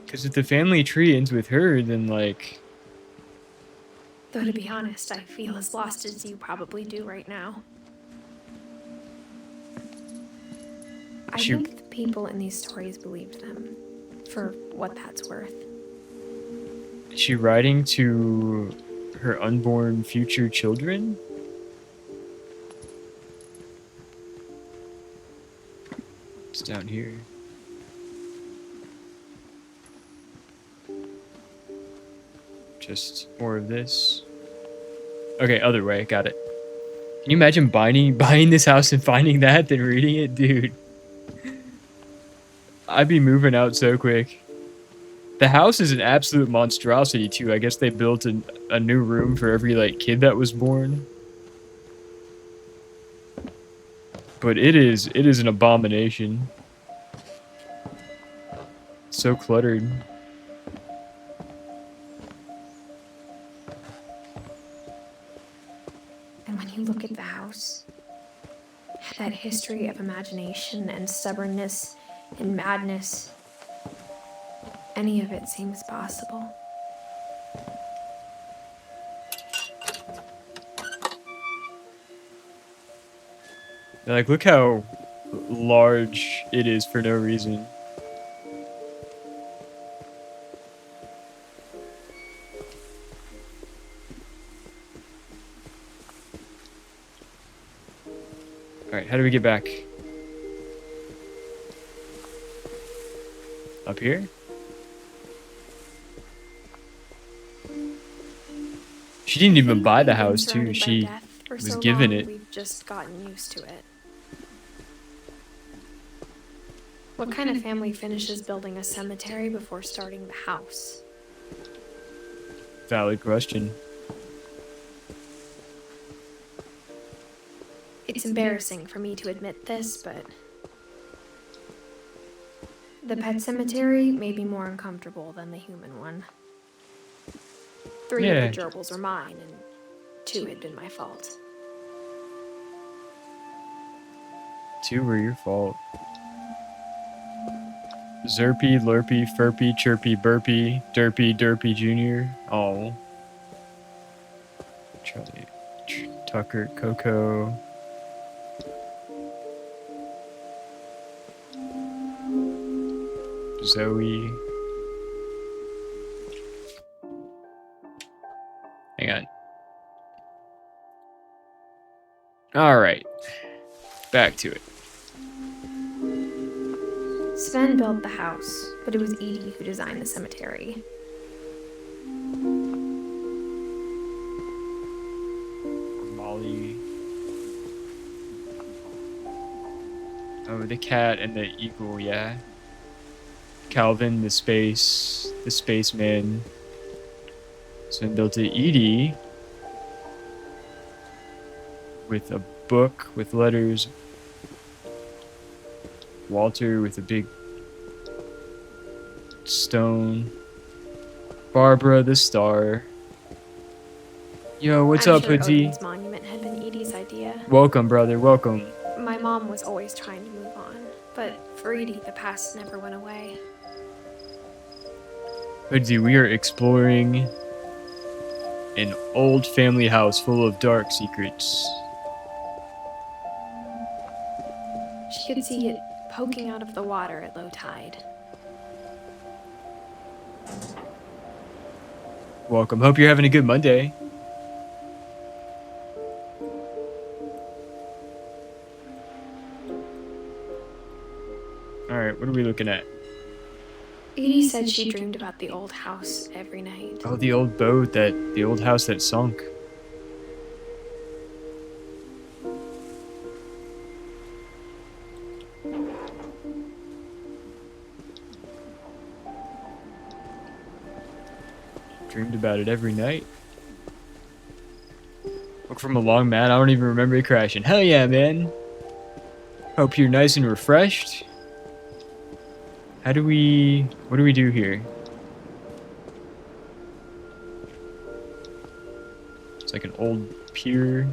Because if the family tree ends with her, then like... Though to be honest, I feel as lost as you probably do right now. I think the people in these stories believed them, for what that's worth. Is she writing to her unborn future children? down here? Just more of this. Okay, other way. Got it. Can you imagine buying this house and finding that, then reading it? Dude. I'd be moving out so quick. The house is an absolute monstrosity, too. I guess they built a new room for every, like, kid that was born. But it is an abomination. So cluttered. And when you look at the house, that history of imagination and stubbornness and madness, any of it seems possible. Like, look how large it is for no reason. Alright, how do we get back? Up here? She didn't even buy the house, too. She was given it. We've just gotten used to it. What kind of family finishes building a cemetery before starting the house? Valid question. It's embarrassing for me to admit this, but the pet cemetery may be more uncomfortable than the human one. 3 of the gerbils were mine, and 2 had been my fault. 2 were your fault. Zerpy, Lurpy, Furpy, Chirpy, Burpy, Derpy, Derpy Jr. Oh. Charlie, Tucker, Coco. Zoe. Hang on. Alright. Back to it. Sven built the house, but it was Edie who designed the cemetery. Molly. Oh, the cat and the eagle, yeah. Calvin, the spaceman. Sven built it. Edie with a book with letters. Walter with a big stone. Barbara the star. Yo, what's up, Hoodie? Odin's monument had been Edie's idea. Welcome, brother, welcome. My mom was always trying to move on, but for Edie, the past never went away. Hoodie, we are exploring an old family house full of dark secrets. She could see it poking out of the water at low tide. Welcome. Hope you're having a good Monday. Alright, what are we looking at? Edie said she dreamed about the old house every night. Oh, the old boat, the old house that sunk. Dreamed about it every night. Woke from a long mat, I don't even remember it crashing. Hell yeah, man. Hope you're nice and refreshed. What do we do here? It's like an old pier.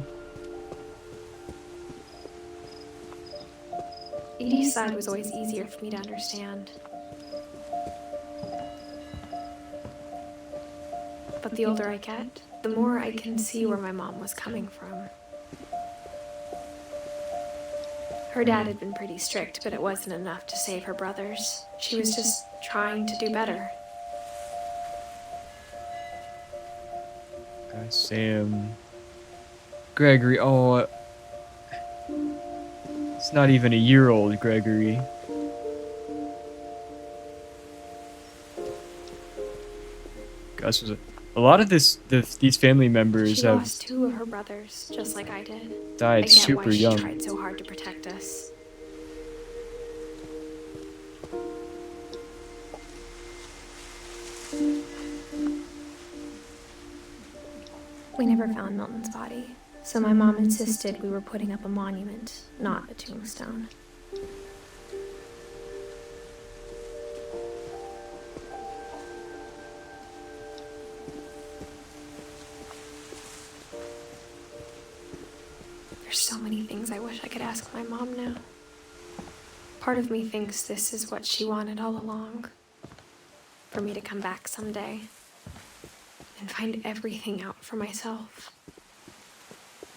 Edie's side was always easier for me to understand. But the older I get, the more I can see where my mom was coming from. Her dad had been pretty strict, but it wasn't enough to save her brothers. She was just trying to do better. Sam. Gregory, oh. It's not even a year old, Gregory. Gus was a lot of these family members She have lost 2 of her brothers, just like I did. I died get super why she young. tried so hard to protect us. We never found Milton's body, so my mom insisted we were putting up a monument, not a tombstone. There's so many things I wish I could ask my mom now. Part of me thinks this is what she wanted all along. For me to come back someday and find everything out for myself.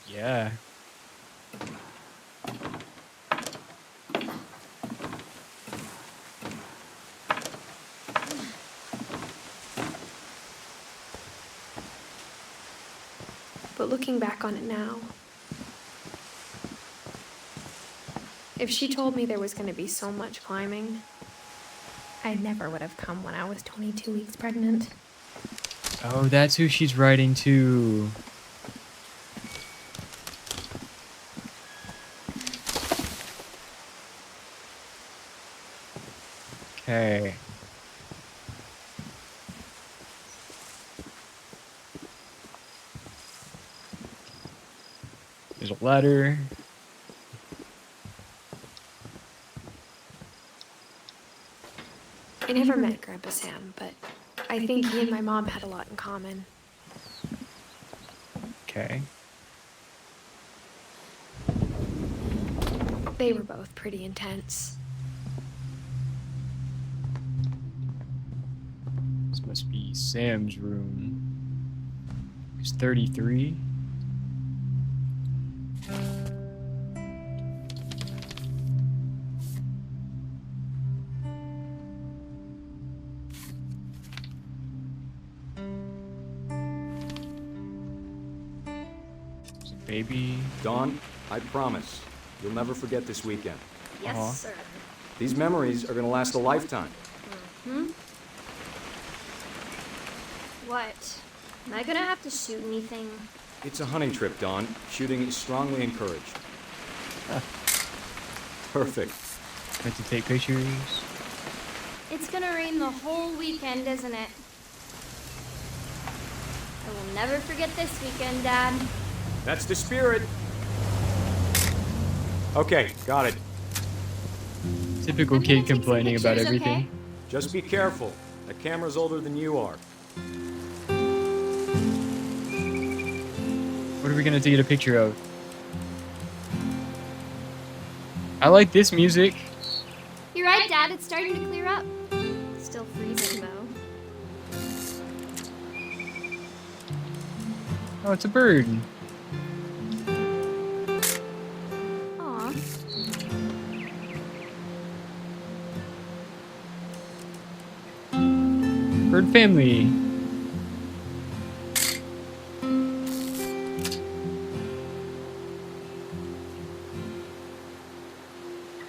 Yeah. But looking back on it now, if she told me there was going to be so much climbing, I never would have come when I was 22 weeks pregnant. Oh, that's who she's writing to. Okay. There's a letter. I never met Grandpa Sam, but I think he and my mom had a lot in common. Okay. They were both pretty intense. This must be Sam's room. He's 33. There's a baby. Dawn, I promise, you'll never forget this weekend. Yes, Uh-huh. sir. These memories are going to last a lifetime. What? Am I gonna have to shoot anything? It's a hunting trip, Dawn. Shooting is strongly encouraged. Perfect. Like to take pictures. It's gonna rain the whole weekend, isn't it? I will never forget this weekend, Dad. That's the spirit. Okay, got it. Typical I'm gonna kid take some complaining about pictures, everything. okay? Just be careful. The camera's older than you are. What are we gonna take a picture of? I like this music. You're right, Dad. It's starting to clear up. Still freezing, though. Oh, it's a bird. Aw. Bird family.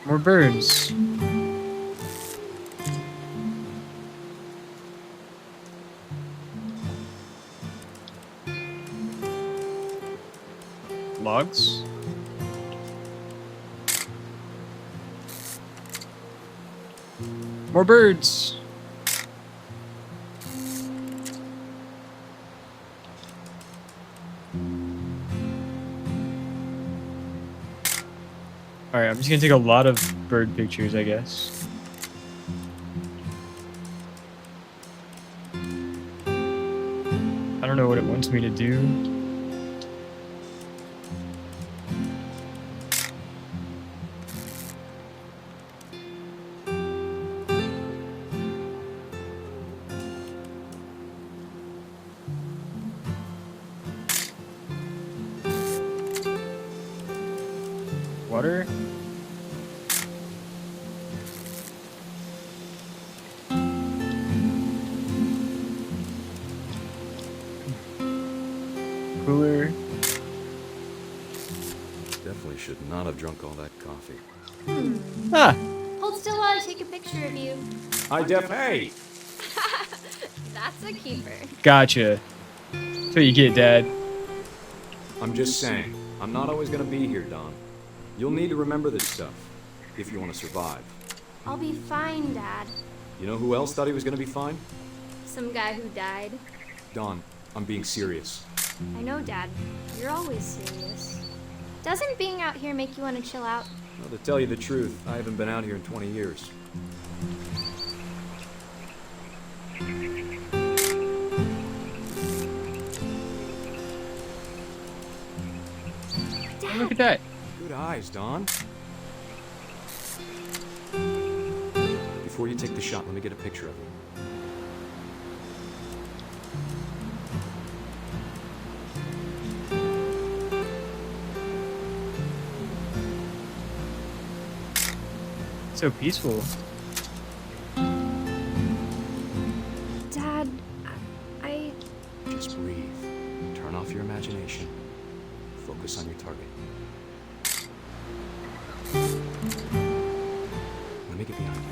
More birds. Logs. More birds. Alright, I'm just gonna take a lot of bird pictures, I guess. I don't know what it wants me to do. Water? Cooler. Definitely should not have drunk all that coffee. Ah! Hold still while I take a picture of you. Hey! That's a keeper. Gotcha. That's what you get, Dad. I'm just saying, I'm not always gonna be here, Don. You'll need to remember this stuff, if you want to survive. I'll be fine, Dad. You know who else thought he was gonna be fine? Some guy who died. Don, I'm being serious. I know, Dad. You're always serious. Doesn't being out here make you want to chill out? Well, to tell you the truth, I haven't been out here in 20 years. Oh, look at that. Good eyes, Don. Before you take the shot, let me get a picture of you. So peaceful. Dad, I... Just breathe. Turn off your imagination. Focus on your target. Let me get behind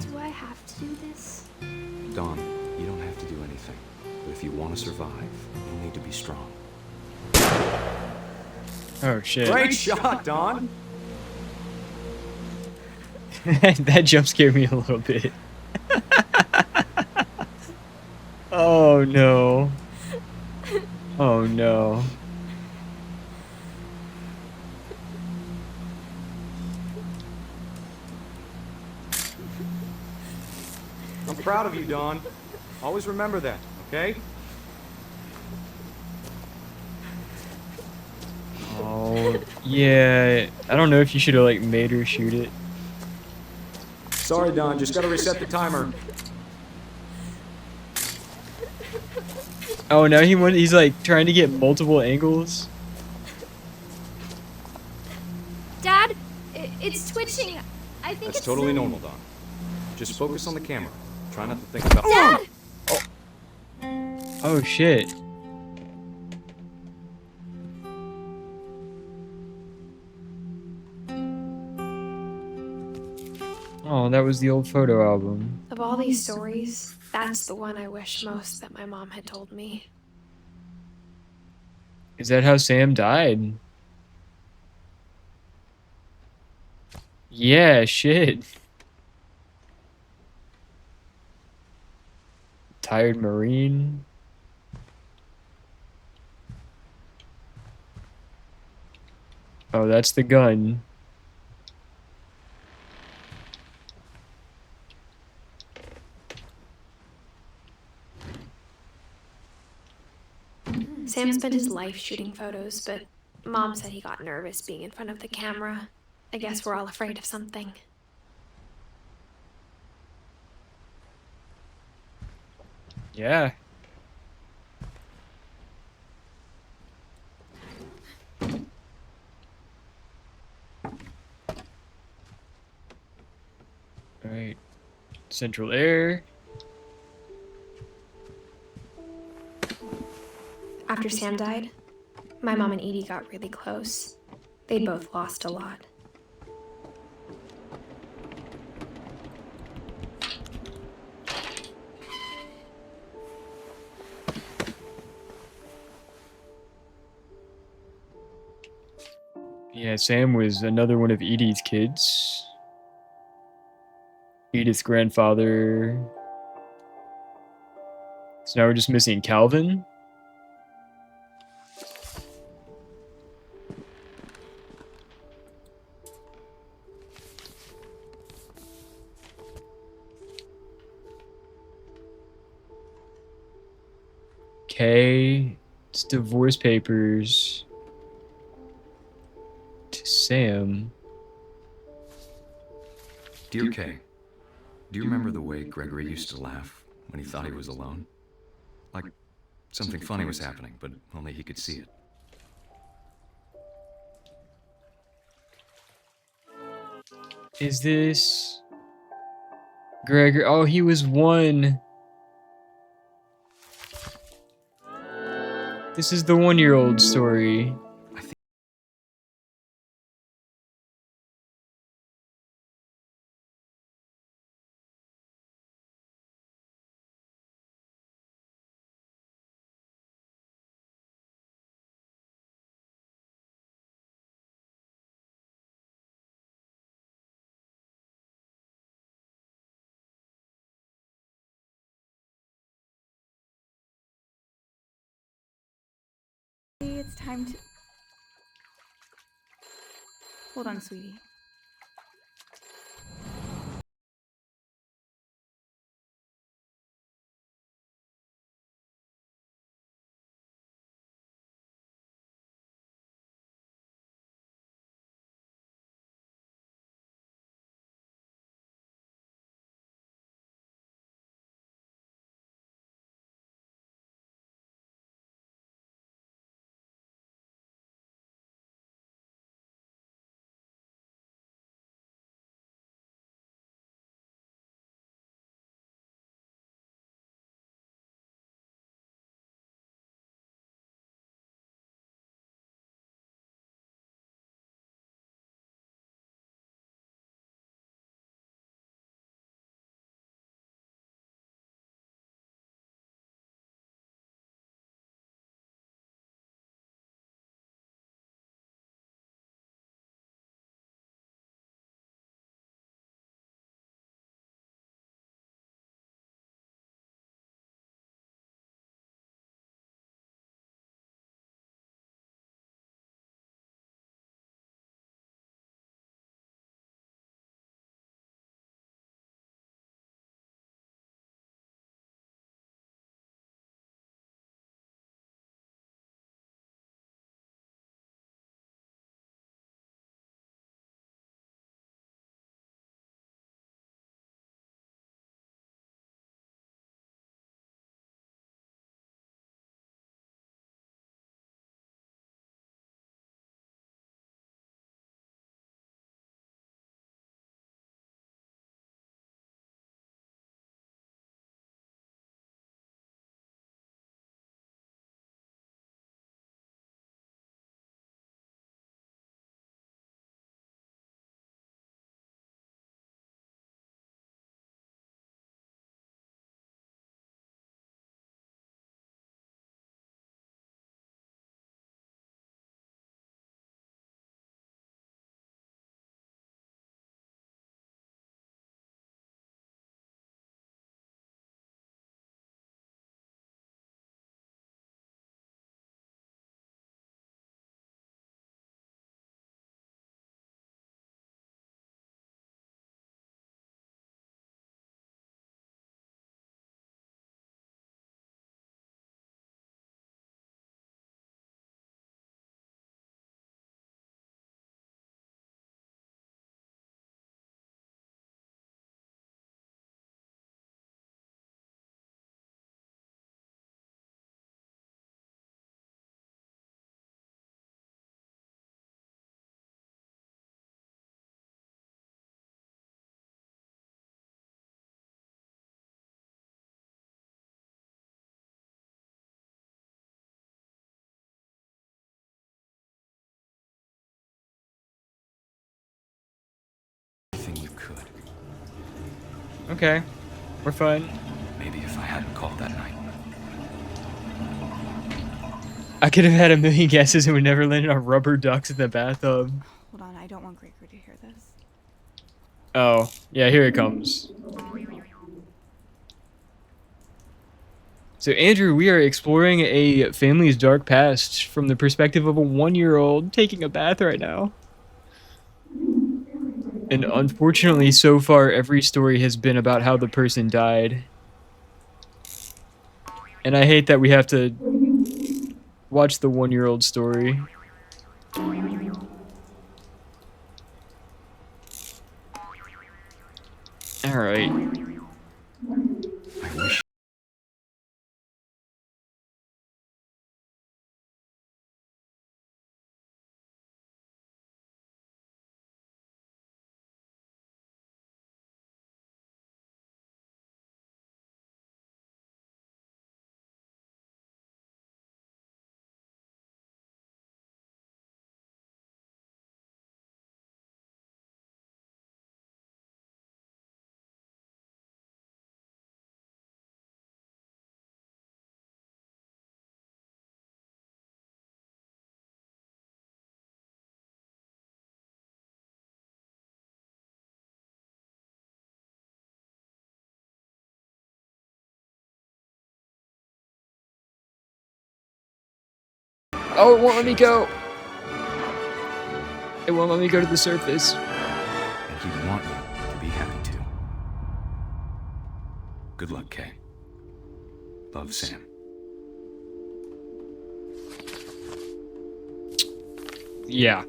you. Do I have to do this? Don, you don't have to do anything. But if you want to survive, you'll need to be strong. Oh, shit. Great shot, Don! That jump scared me a little bit. Oh, no. Oh, no. I'm proud of you, Don. Always remember that, okay? Oh, yeah. I don't know if you should have, like, made her shoot it. Sorry, Don. Just gotta reset the timer. Oh, now he's, like, trying to get multiple angles. Dad, it's twitching. I think That's it's totally normal, Don. Just focus on the camera. Try not to think about... Dad! Oh, shit. Oh, that was the old photo album. Of all these stories, that's the one I wish most that my mom had told me. Is that how Sam died? Yeah, shit. Tired Marine. Oh, that's the gun. Sam spent his life shooting photos, but Mom said he got nervous being in front of the camera. I guess we're all afraid of something. Yeah. Alright. Central air. After Sam died, my mom and Edie got really close. They'd both lost a lot. Yeah, Sam was another one of Edie's kids. Edith's grandfather. So now we're just missing Calvin. Okay, it's divorce papers to Sam. Dear Kay, do you remember the way Gregory used to laugh when he thought he was alone? Like something funny was happening, but only he could see it. Is this Gregory? Oh, he was one. This is the 1-year-old story. It's time to... Hold on, sweetie. Everything you could. Okay, we're fine. Maybe if I hadn't called that night. I could have had a million guesses and would never landed on rubber ducks in the bathtub. Hold on, I don't want Gregory to hear this. Oh, yeah, here it comes. So, Andrew, we are exploring a family's dark past from the perspective of a 1-year-old taking a bath right now. And unfortunately, so far, every story has been about how the person died. And I hate that we have to watch the 1-year-old story. Alright. Oh, it won't let me go. It won't let me go to the surface. And he'd want you to be happy too. Good luck, Kay. Love, Sam. Yeah.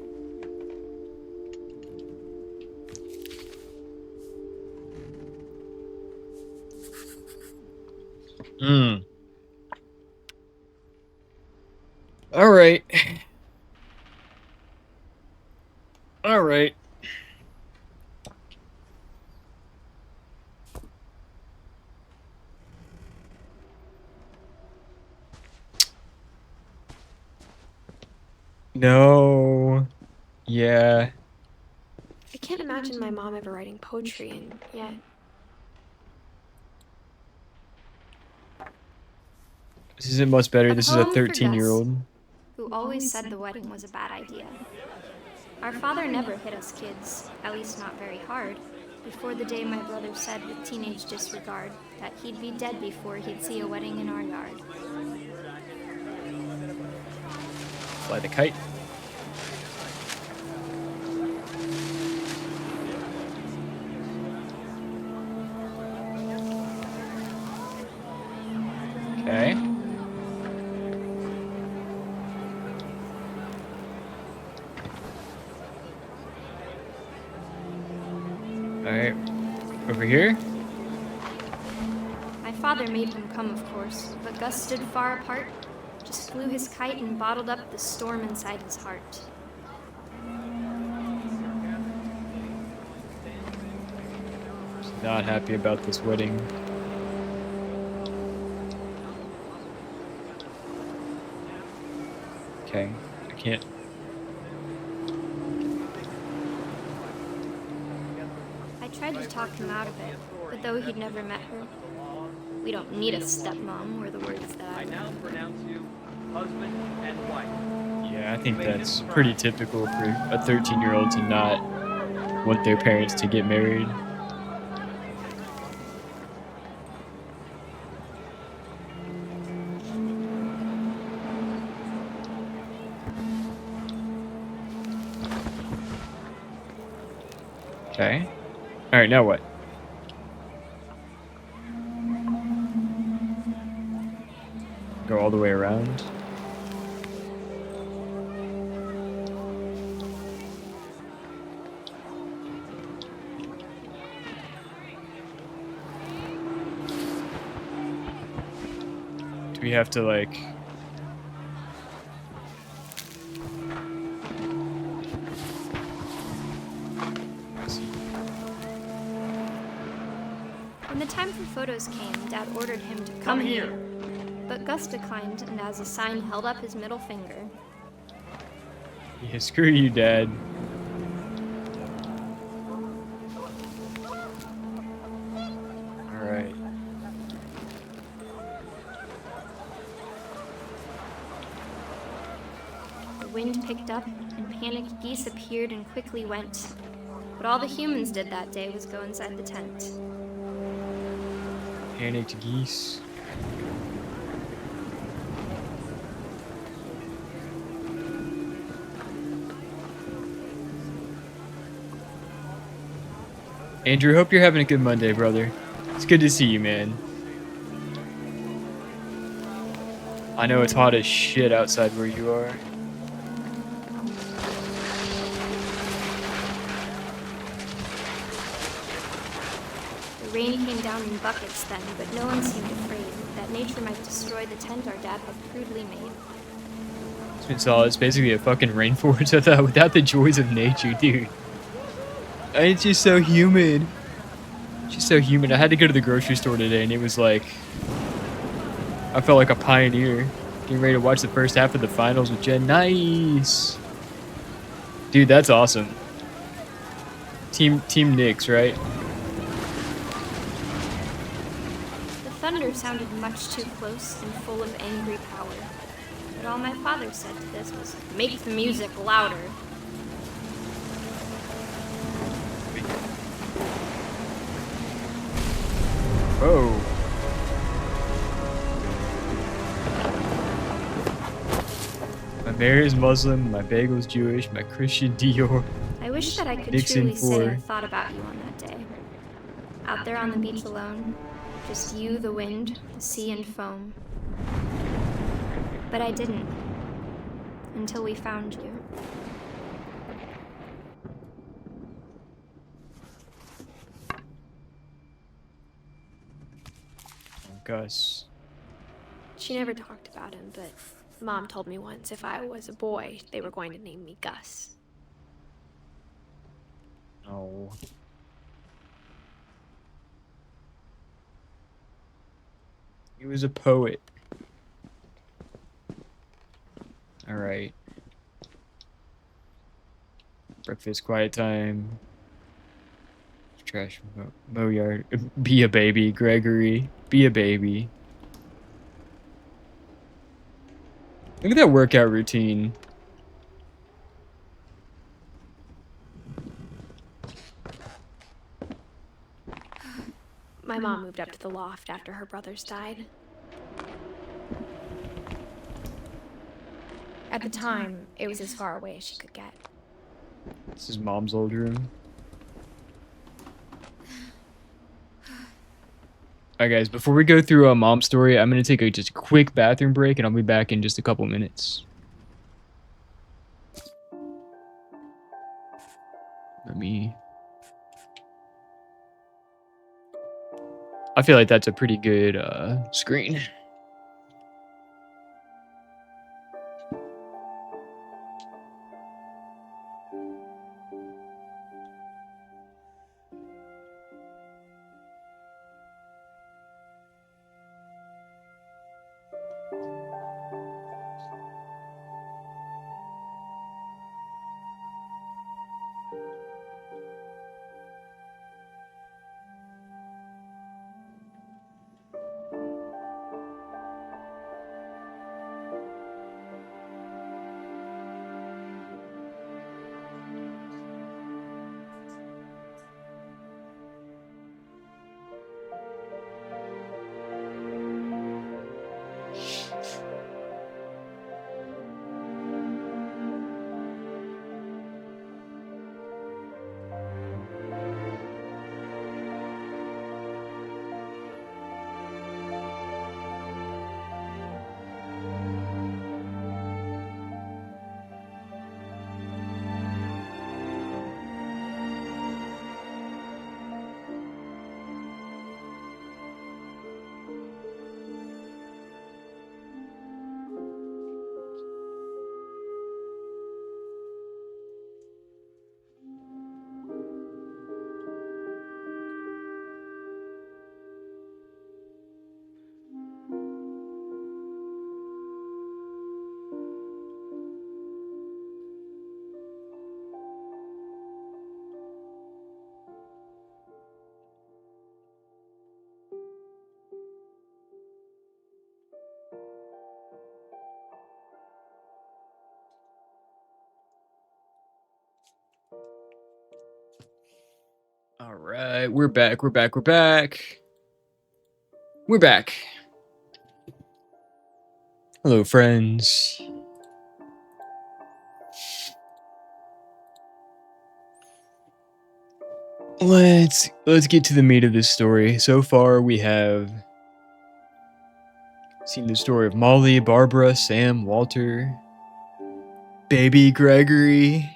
All right. All right. No. Yeah. I can't imagine my mom ever writing poetry, and yet. This isn't much better. A This is a poem for 13-year-old. Who always said the wedding was a bad idea. Our father never hit us kids, at least not very hard, before the day my brother said with teenage disregard that he'd be dead before he'd see a wedding in our yard. Fly the kite. Okay. Alright. Over here? My father made him come, of course, but Gus stood far apart, just flew his kite and bottled up the storm inside his heart. Not happy about this wedding. Okay. I can't. I tried to talk him out of it, but though he'd never met her, we don't need a stepmom were the words that I now pronounce you husband and wife. Yeah, I think that's pretty typical for a 13-year-old to not want their parents to get married. Okay. Alright, now what? Go all the way around. Do we have to, like... When the time for photos came, Dad ordered him to come here. But Gus declined and as a sign held up his middle finger. Yeah, screw you, Dad. Alright. The wind picked up and panicked geese appeared and quickly went. But all the humans did that day was go inside the tent. Panicked geese. Andrew, hope you're having a good Monday, brother. It's good to see you, man. I know it's hot as shit outside where you are. The rain came down in buckets then, but no one seemed afraid that nature might destroy the tent our dad had crudely made. It's been solid. It's basically a fucking rainforest without the joys of nature, dude. It's just so humid. It's just so humid. I had to go to the grocery store today, and it was like... I felt like a pioneer. Getting ready to watch the first half of the finals with Jen. Nice! Dude, that's awesome. Team Knicks, right? The thunder sounded much too close and full of angry power. But all my father said to this was, "Make the music louder." Whoa. My mayor's Muslim, my bagel's Jewish, my Christian Dior. I wish that I could Nixon truly say I for- thought about you on that day. Out there on the beach alone, just you, the wind, the sea, and foam. But I didn't. Until we found you. Oh, Gus. She never talked about him, but Mom told me once if I was a boy, they were going to name me Gus. Oh. He was a poet. Alright. Breakfast, quiet time. Trash, mow yard. Be a baby, Gregory. Be a baby. Look at that workout routine. My mom moved up to the loft after her brothers died. At the time, it was as far away as she could get. This is Mom's old room. Alright guys, before we go through Mom's story, I'm going to take just a quick bathroom break and I'll be back in just a couple minutes. I feel like that's a pretty good screen. All right, we're back. We're back. Hello, friends. Let's get to the meat of this story. So far, we have seen the story of Molly, Barbara, Sam, Walter, baby Gregory.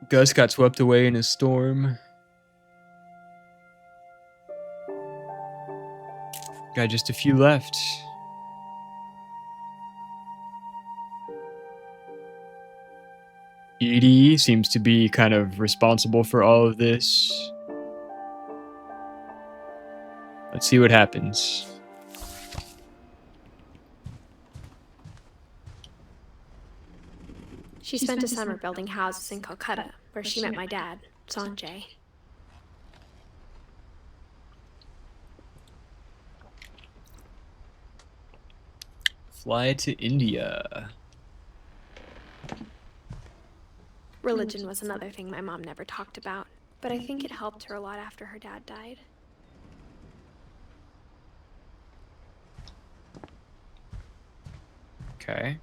Gus got swept away in a storm. Got just a few left. Edie seems to be kind of responsible for all of this. Let's see what happens. She spent a summer building houses in Calcutta, where she met my dad, Sanjay. Fly to India. Religion was another thing my mom never talked about, but I think it helped her a lot after her dad died. Okay.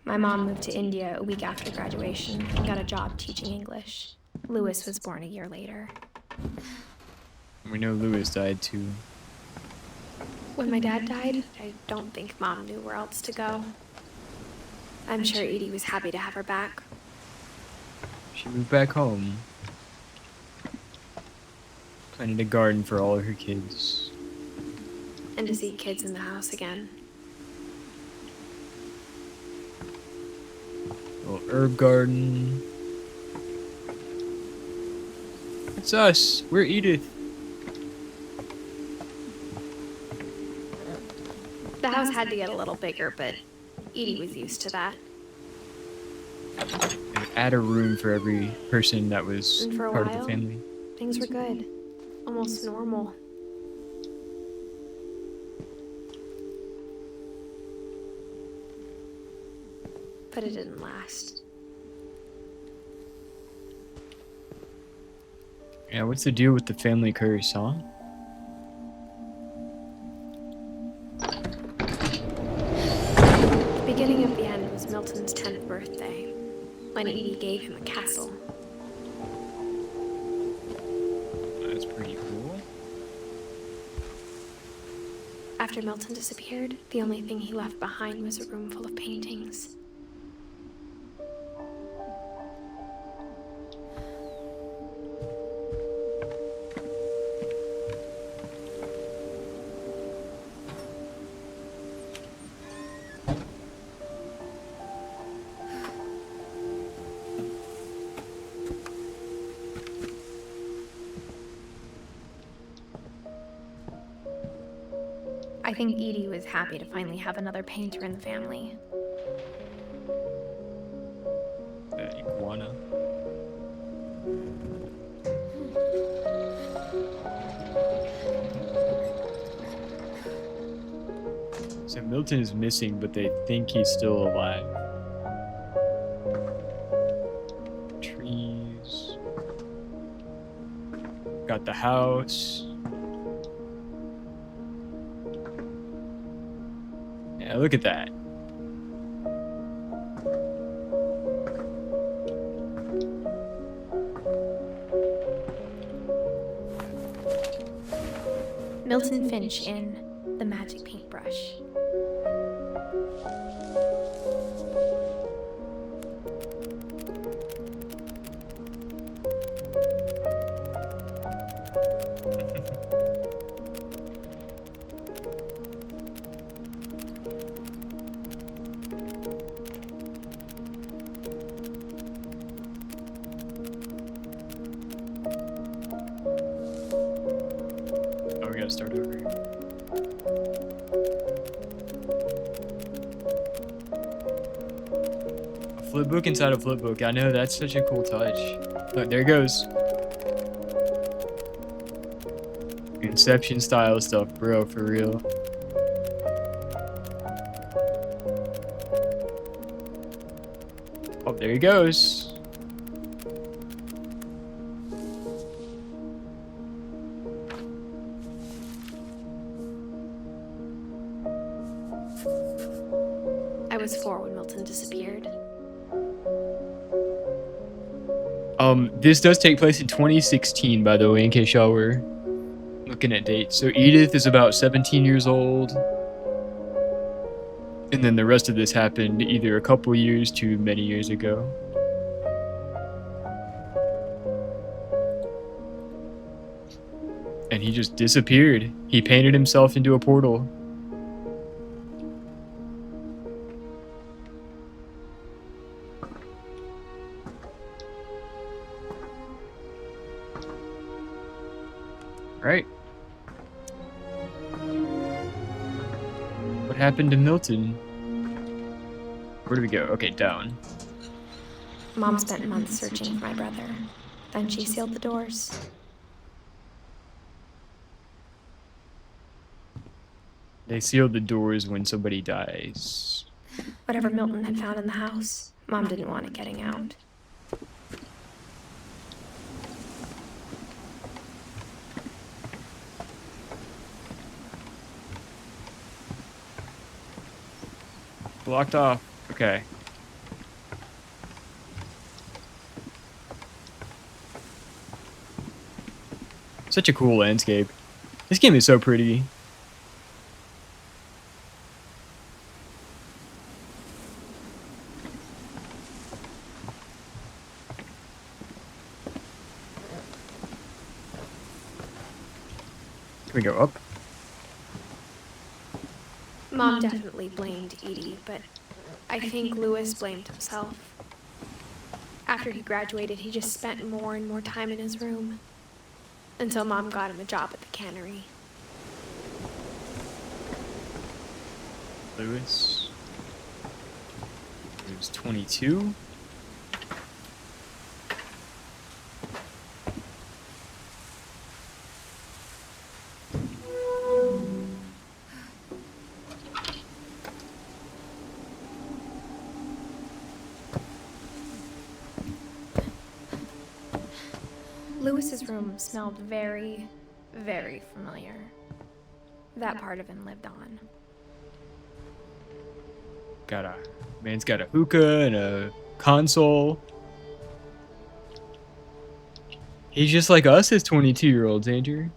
My mom moved to India a week after graduation and got a job teaching English. Lewis was born a year later. We know Lewis died too. When my dad died, I don't think Mom knew where else to go. I'm sure Edie was happy to have her back. She moved back home. Planted a garden for all of her kids. And to see kids in the house again. Little herb garden. It's us. We're Edith. The house had to get a little bigger, but Edie was used to that. Add a room for every person that was And for a part of while, the family. things were good. Almost normal. But it didn't last. Yeah, what's the deal with the family curse, huh? The beginning of the end was Milton's 10th birthday, when Edie gave him a castle. That's pretty cool. After Milton disappeared, the only thing he left behind was a room full of paintings. I think Edie was happy to finally have another painter in the family. The iguana. So Milton is missing, but they think he's still alive. Trees. Got the house. Yeah, look at that. Milton Finch in The Magic Paintbrush. Oh, we gotta start over. A flip book inside a flip book. I know, that's such a cool touch. Look, there it goes. Inception style stuff, bro, for real. Oh, there he goes. I was 4 when Milton disappeared. This does take place in 2016, by the way, in case y'all were looking at dates. So Edith is about 17 years old. And then the rest of this happened either a couple years to many years ago. And he just disappeared. He painted himself into a portal. Right. What happened to Milton? Where do we go? Okay, down. Mom spent months searching for my brother. Then she sealed the doors. They sealed the doors when somebody dies. Whatever Milton had found in the house, Mom didn't want it getting out. Blocked off. Okay. Such a cool landscape. This game is so pretty. Can we go up? Mom definitely blamed Edie, but I think Lewis blamed himself. After he graduated, he just spent more and more time in his room. Until Mom got him a job at the cannery. Lewis. He was 22. Lewis's room smelled very, very familiar. That part of him lived on. Man's got a hookah and a console. He's just like us as 22-year-olds, Andrew.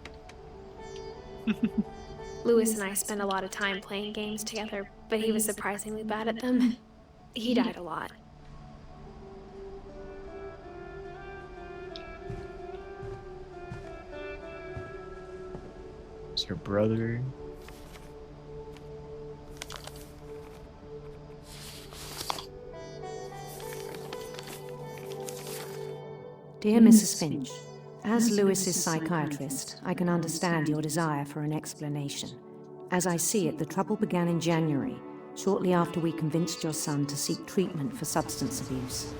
Lewis and I spent a lot of time playing games together, but he was surprisingly bad at them. He died a lot. It's her brother. Dear Mrs. Finch, as Lewis's psychiatrist, I can understand your desire for an explanation. As I see it, the trouble began in January, shortly after we convinced your son to seek treatment for substance abuse.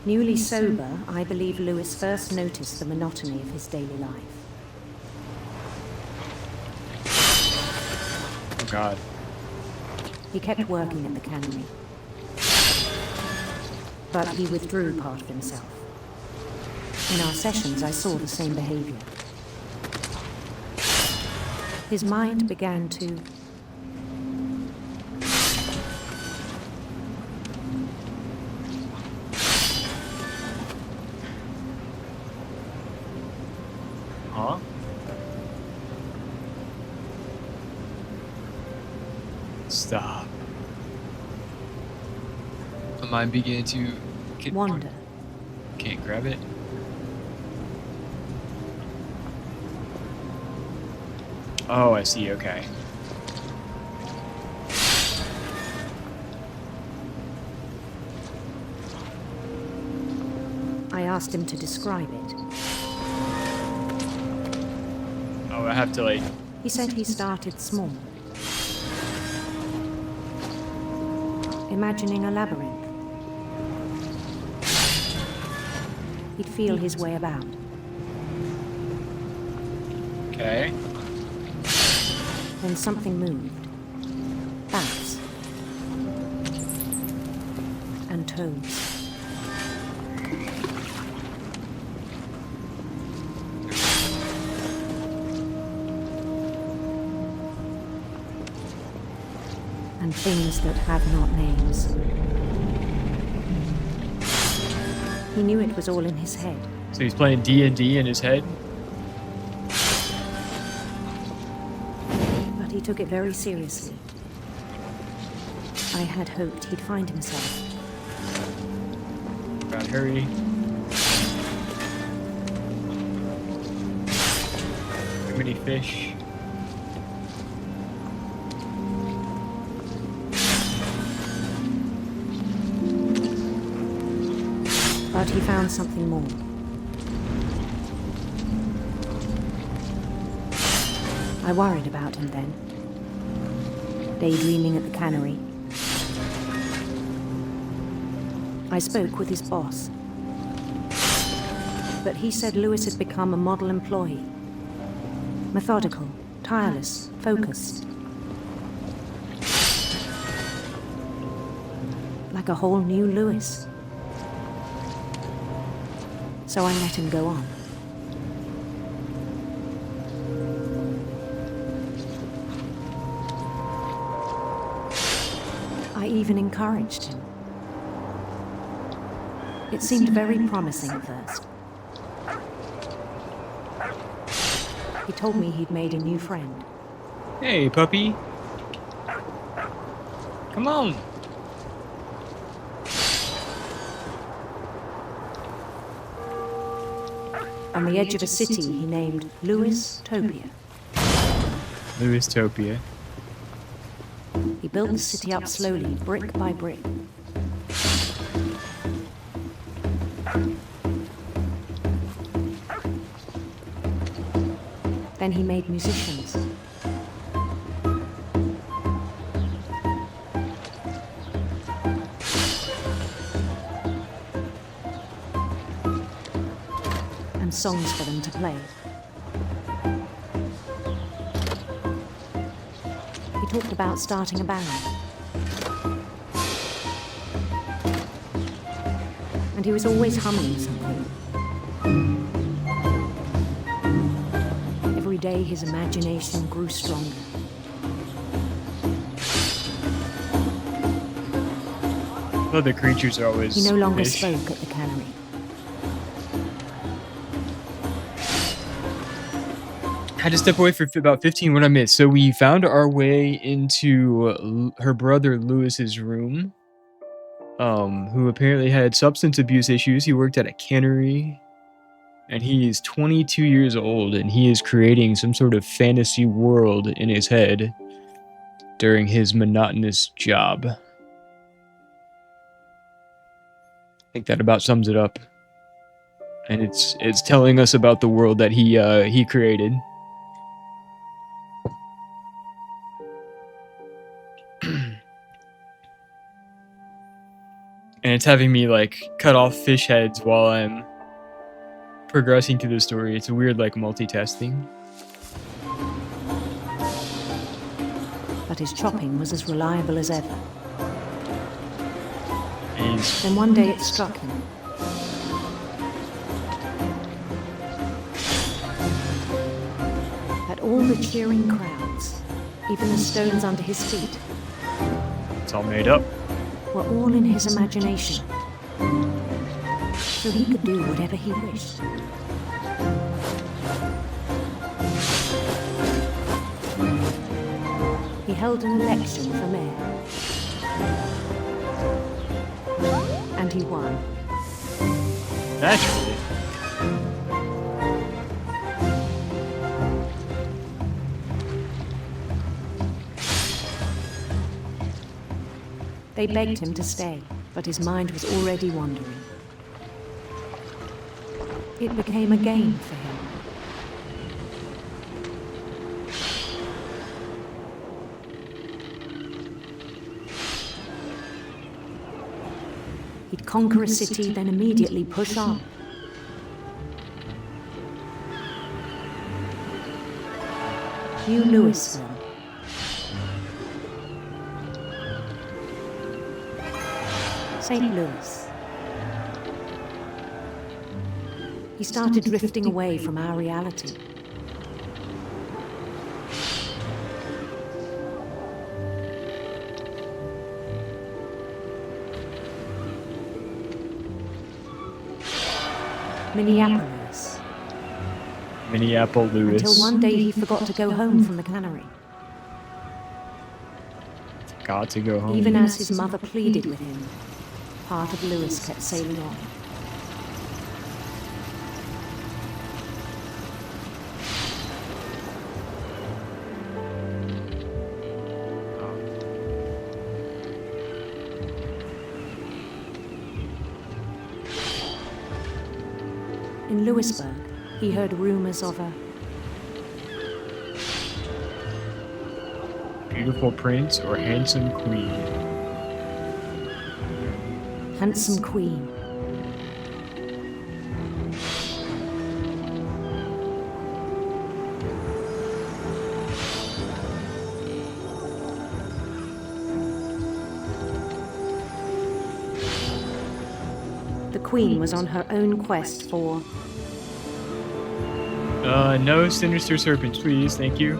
Newly sober, I believe Lewis first noticed the monotony of his daily life. Oh God. He kept working at the cannery, but he withdrew part of himself. In our sessions, I saw the same behavior. His mind began to Huh? Stop. My mind began to wander. Can't grab it. Oh, I see, okay. I asked him to describe it. Oh, I have to like... He said he started small, imagining a labyrinth. He'd feel his way about. Okay. Then something moved. Bats. And toads. And things that have not names. He knew it was all in his head. So he's playing D&D in his head? He took it very seriously. I had hoped he'd find himself. God, hurry. Too many fish. But he found something more. I worried about him then. Daydreaming at the cannery. I spoke with his boss. But he said Lewis had become a model employee. Methodical, tireless, focused. Like a whole new Lewis. So I let him go on. I even encouraged him. It seemed very promising at first. He told me he'd made a new friend. Hey, puppy. Come on. On the edge of a city he named Louis-topia. Louis-topia. He built the city up slowly, brick by brick. Then he made musicians. And songs for them to play. He talked about starting a band. And he was always humming something. Every day his imagination grew stronger. Well, the creatures are always He no longer fish. spoke at the cannery. Had to step away for about 15 when I missed. So we found our way into her brother Lewis's room, who apparently had substance abuse issues. He worked at a cannery, and he is 22 years old, and he is creating some sort of fantasy world in his head during his monotonous job. I think that about sums it up. And it's telling us about the world that he created. And it's having me like cut off fish heads while I'm progressing through the story. It's a weird like multitasking. But his chopping was as reliable as ever. And Then one day it struck him. That all the cheering crowds, even the stones under his feet, it's all made up. were all in his imagination. So he could do whatever he wished. He held an election for mayor. And he won. Naturally. They begged him to stay, but his mind was already wandering. It became a game for him. He'd conquer a city, then immediately push on. New Louisville. St. Louis. He started drifting away from our reality. Minneapolis. Minneapolis Lewis. Until one day he forgot to go home from the cannery. Got to go home. Even as his mother pleaded with him, part of Lewis kept sailing on. In Louisburg, he heard rumors of a beautiful prince or handsome queen. handsome queen. The queen was on her own quest for No sinister serpents, please, thank you.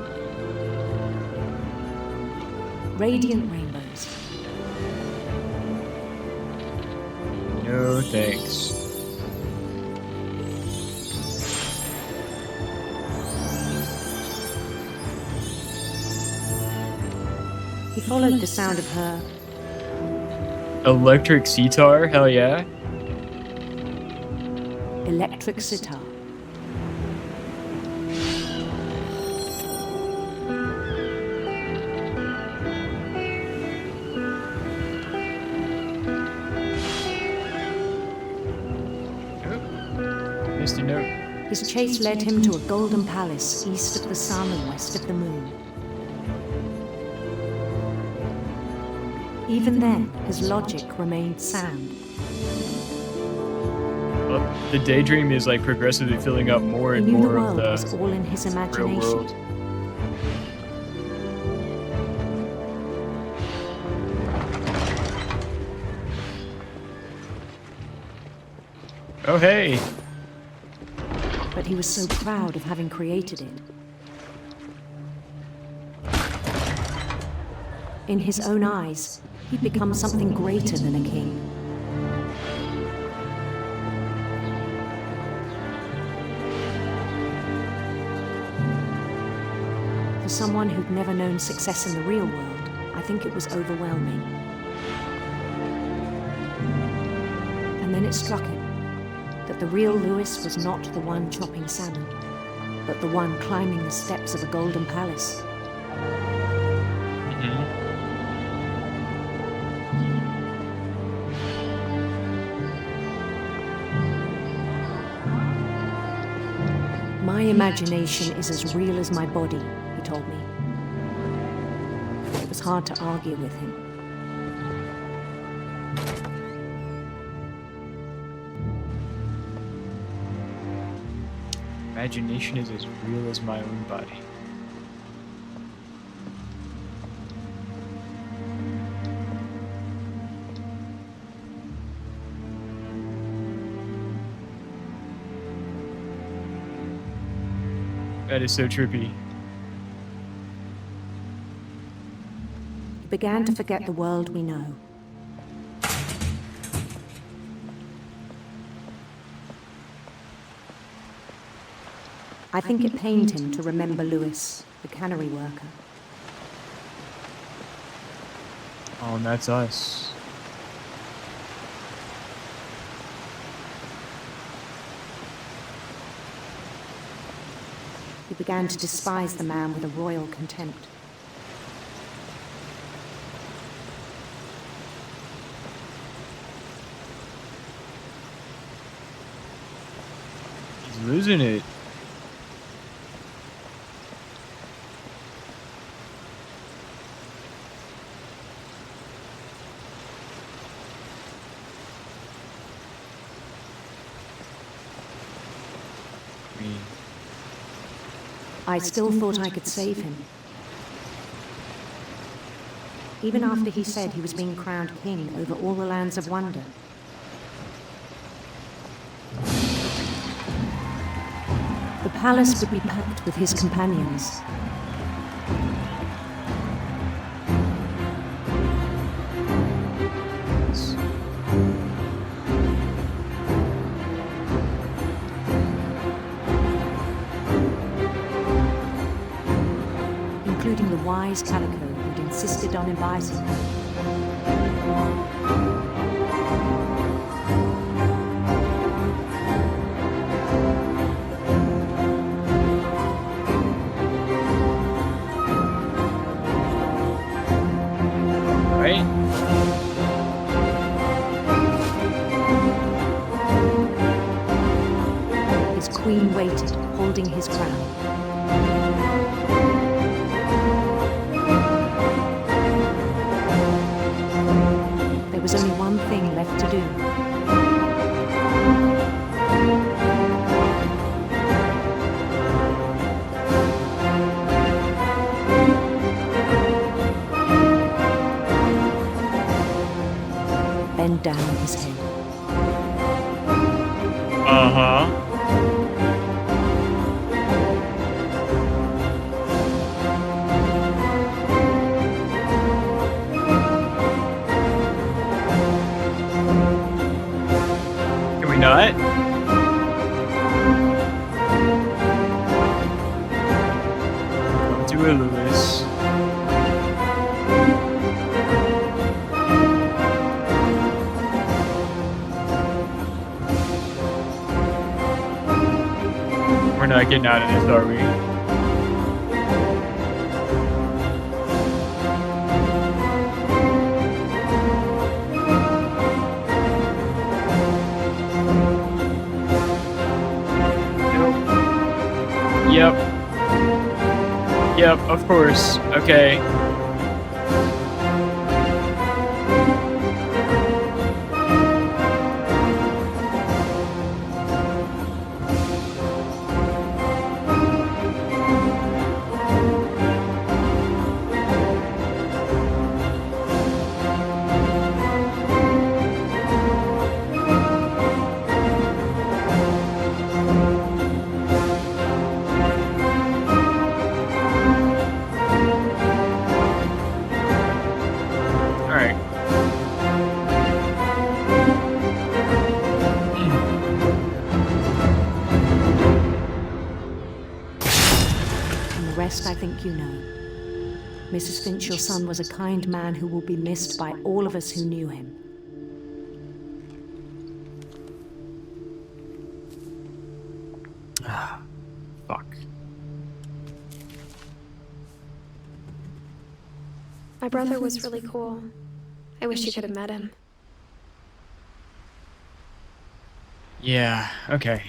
radiant rainbows, No thanks. He followed the sound of her Electric sitar? Hell yeah. electric sitar. Missed a note. His chase led him to a golden palace east of the sun and west of the moon. Even then, his logic remained sound. Well, the daydream is like progressively filling up more He and knew the more of world the was all in his real imagination. world. Oh hey! But he was so proud of having created it. In his own eyes, he'd become something greater than a king. For someone who'd never known success in the real world, I think it was overwhelming. And then it struck him that the real Lewis was not the one chopping salmon, but the one climbing the steps of a golden palace. My imagination is as real as my body, he told me. It was hard to argue with him. Imagination is as real as my own body. That is so trippy. He began to forget the world we know. I think it pained him to remember Lewis, the cannery worker. Oh, and that's us. He began to despise the man with a royal contempt. He's losing it. I still thought I could save him. Even after he said he was being crowned king over all the lands of wonder. The palace would be packed with his companions. Including the wise Calico who'd insisted on inviting him. Right? His queen waited, holding his crown. There was only one thing left to do. Bend down his head. Uh-huh. Joshua Lewis. We're not getting out of this, are we? Yep. Yep, of course. Okay. I think you know. Mrs. Finch, your son was a kind man who will be missed by all of us who knew him. Ah, fuck. My brother was really cool. I wish you could have met him. Yeah, okay.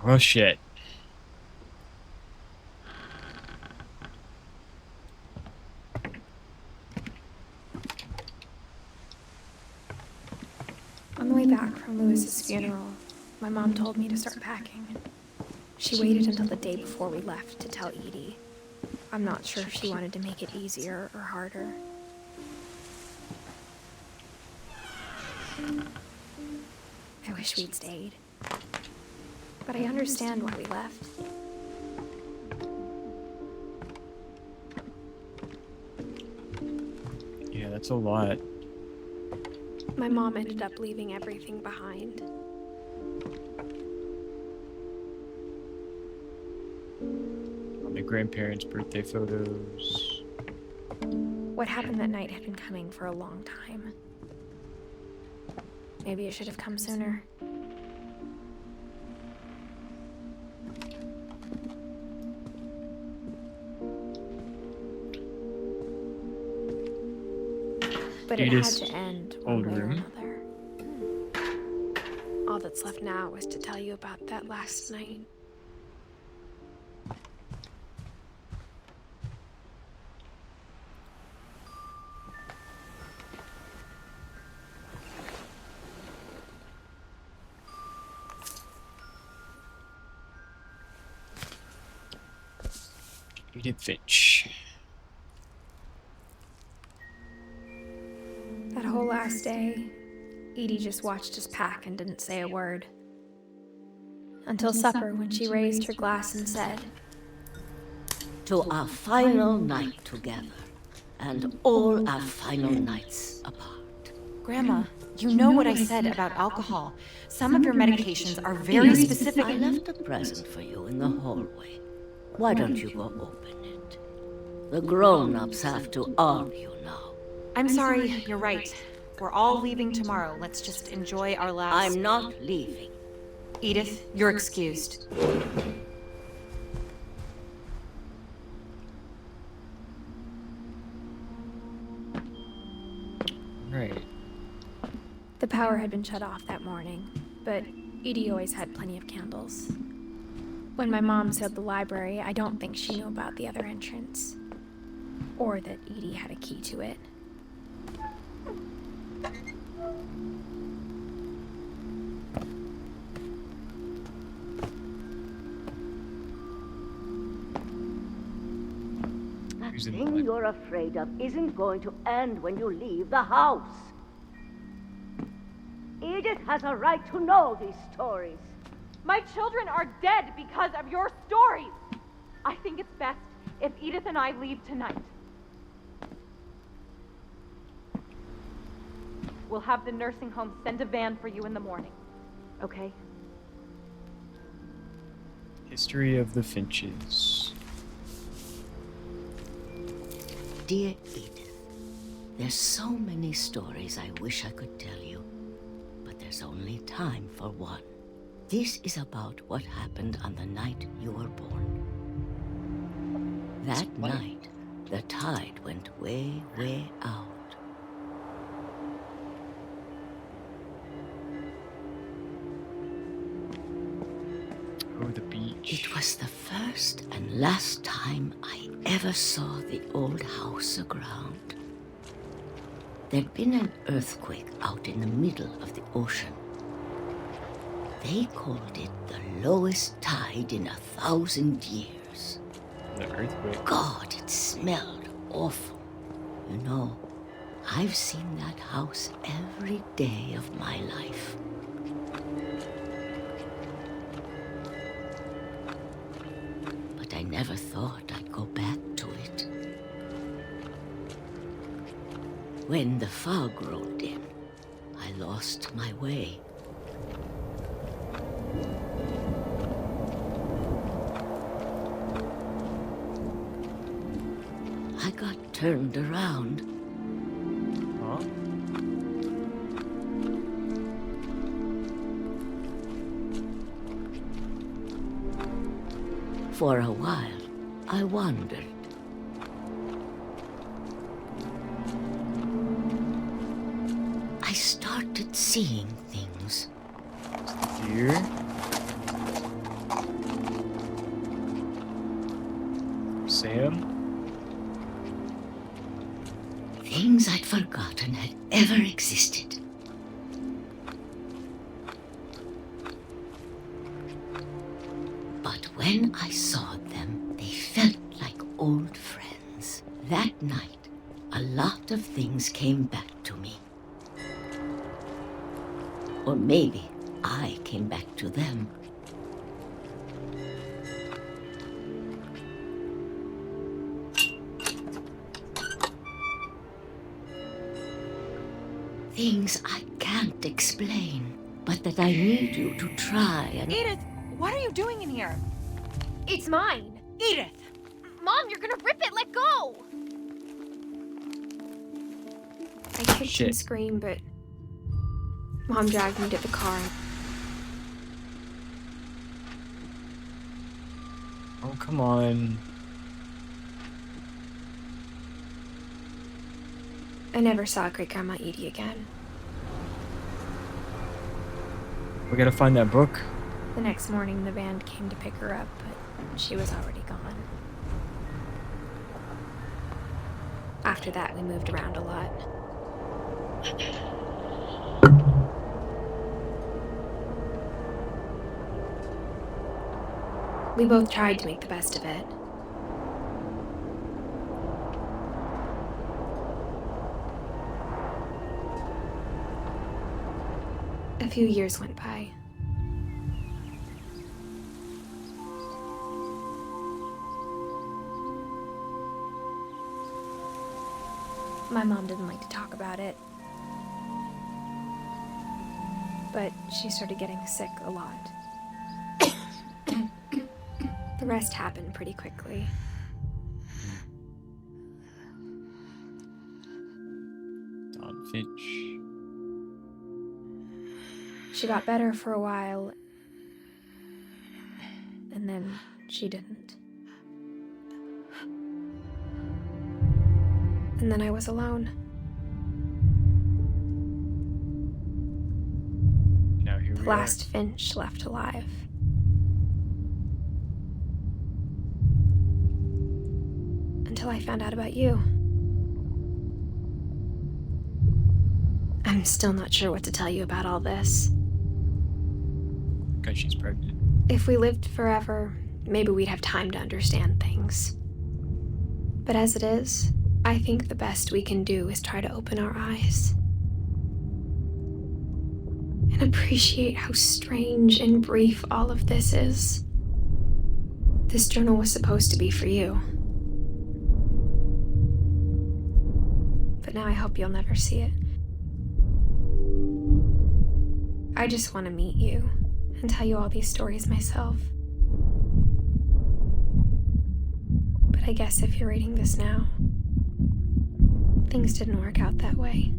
Well, shit. On the way back from Lewis's funeral, my mom told me to start packing. She waited until the day before we left to tell Edie. I'm not sure if she wanted to make it easier or harder. I wish we'd stayed. But I understand why we left. Yeah, that's a lot. My mom ended up leaving everything behind. My grandparents' birthday photos. What happened that night had been coming for a long time. Maybe it should have come sooner. But it had to end one way or another. All that's left now is to tell you about that last night. Edith Finch. That whole last day, Edie just watched us pack and didn't say a word. Until supper, when she raised her glass and said, "To our final night together, and all our final nights apart." Grandma, you know what I said about alcohol. Some of your medications are very specific. I left a present for you in the hallway. Why don't you go open it? The grown-ups have to argue now. I'm sorry, you're right. We're all leaving tomorrow. Let's just enjoy our last... I'm not leaving. Edith, you're excused. Right. The power had been shut off that morning, but Edie always had plenty of candles. When my mom said the library, I don't think she knew about the other entrance. Or that Edie had a key to it. That thing you're afraid of isn't going to end when you leave the house. Edith has a right to know these stories. My children are dead because of your stories. I think it's best if Edith and I leave tonight. We'll have the nursing home send a van for you in the morning, okay? History of the Finches. Dear Edith, there's so many stories I wish I could tell you, but there's only time for one. This is about what happened on the night you were born. That night, the tide went way, way out. Oh, the beach. It was the first and last time I ever saw the old house aground. There'd been an earthquake out in the middle of the ocean. They called it the lowest tide in 1,000 years. The earthquake? God, it smelled awful. You know, I've seen that house every day of my life. But I never thought I'd go back to it. When the fog rolled in, I lost my way. I got turned around. Huh? For a while, I wandered. I started seeing things. Deer? Sam? Things I'd forgotten had ever existed. But when I saw them, they felt like old friends. That night, a lot of things came back to me. Or maybe I came back to them. Things I can't explain, but that I need you to try and... Edith, what are you doing in here? It's mine. Edith! Mom, you're gonna rip it. Let go. I kicked and screamed, but Mom dragged me to the car. Oh, come on. I never saw Great Grandma Edie again. We gotta find that book. The next morning, the band came to pick her up, but she was already gone. After that, we moved around a lot. We both tried to make the best of it. A few years went by. My mom didn't like to talk about it, but she started getting sick a lot. The rest happened pretty quickly. Dawn Finch. She got better for a while, and then she didn't. And then I was alone. Now here The we last Finch left alive. Until I found out about you. I'm still not sure what to tell you about all this. Because she's pregnant. If we lived forever, maybe we'd have time to understand things. But as it is, I think the best we can do is try to open our eyes. And appreciate how strange and brief all of this is. This journal was supposed to be for you. now I hope you'll never see it. I just want to meet you and tell you all these stories myself. But I guess if you're reading this now, things didn't work out that way.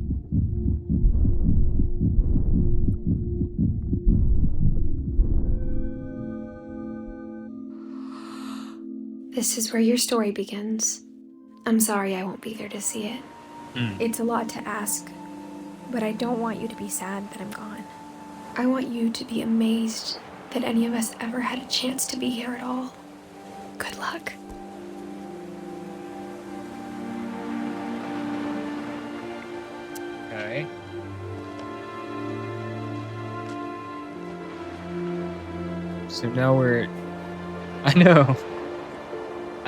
This is where your story begins. I'm sorry I won't be there to see it. It's a lot to ask, but I don't want you to be sad that I'm gone. I want you to be amazed that any of us ever had a chance to be here at all. Good luck. Okay. So now we're... I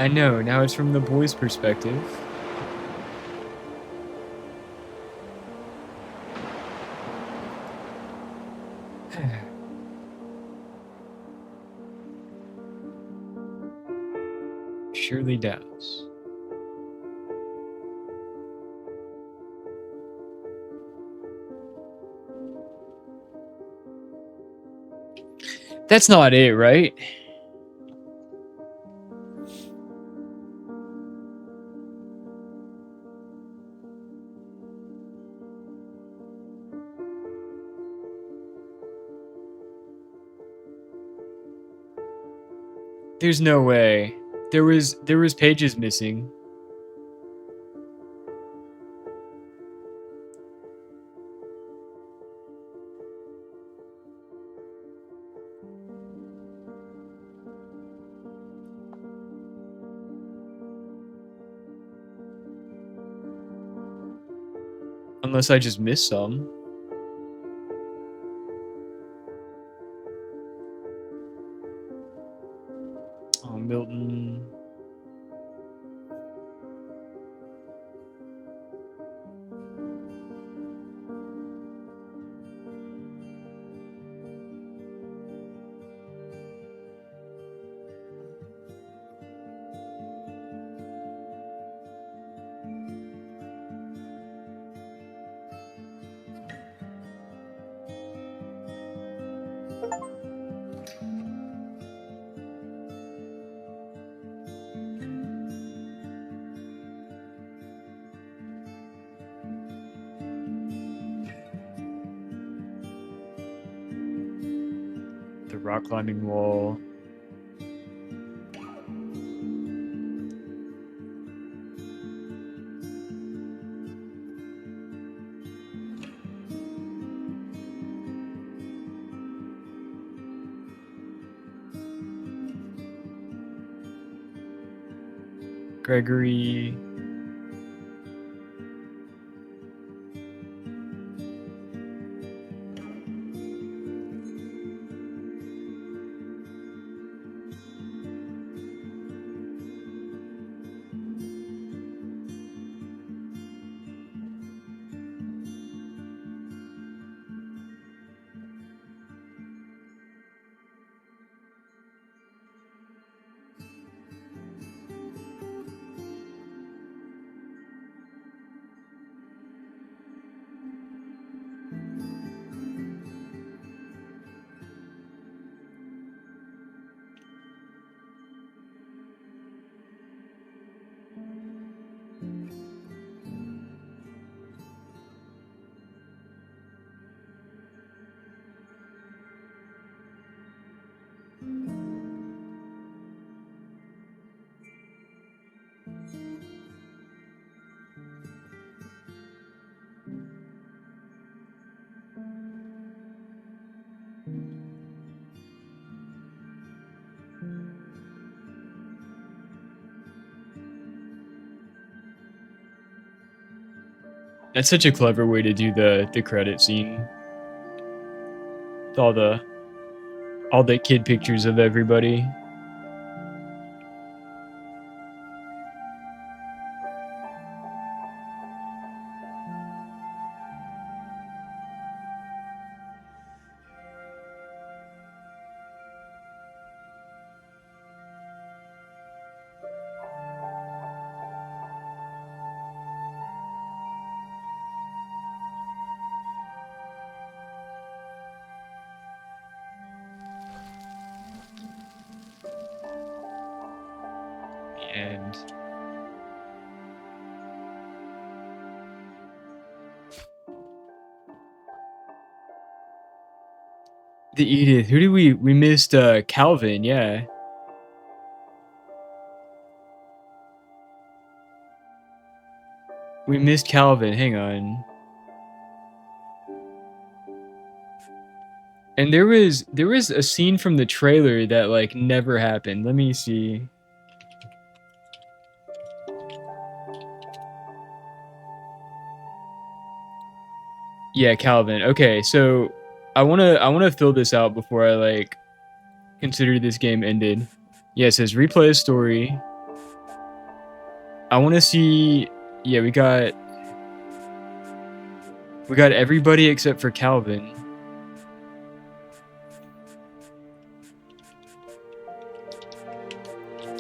know, now it's from the boy's perspective. Surely doubts. That's not it, right? There's no way. There was pages missing. Unless I just missed some. Oh, Milton. The rock climbing wall. Gregory. That's such a clever way to do the credit scene. With all the kid pictures of everybody. And the Edith. Who did we missed? Calvin. Yeah. We missed Calvin. Hang on. And there was a scene from the trailer that like never happened. Let me see. Yeah, Calvin. Okay, so I wanna fill this out before I like consider this game ended. Yeah, it says replay a story. I wanna see. Yeah, we got everybody except for Calvin.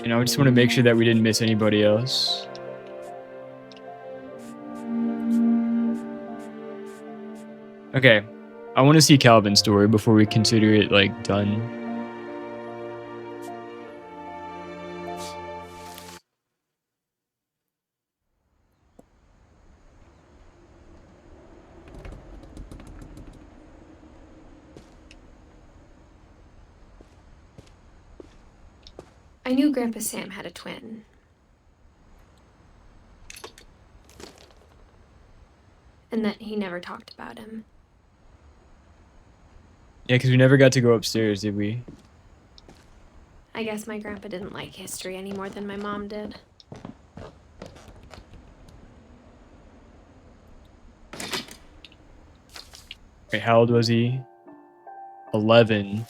And I just want to make sure that we didn't miss anybody else. Okay. I want to see Calvin's story before we consider it, like, done. I knew Grandpa Sam had a twin. And that he never talked about him. Yeah, because we never got to go upstairs, did we? I guess my grandpa didn't like history any more than my mom did. Wait, how old was he? 11.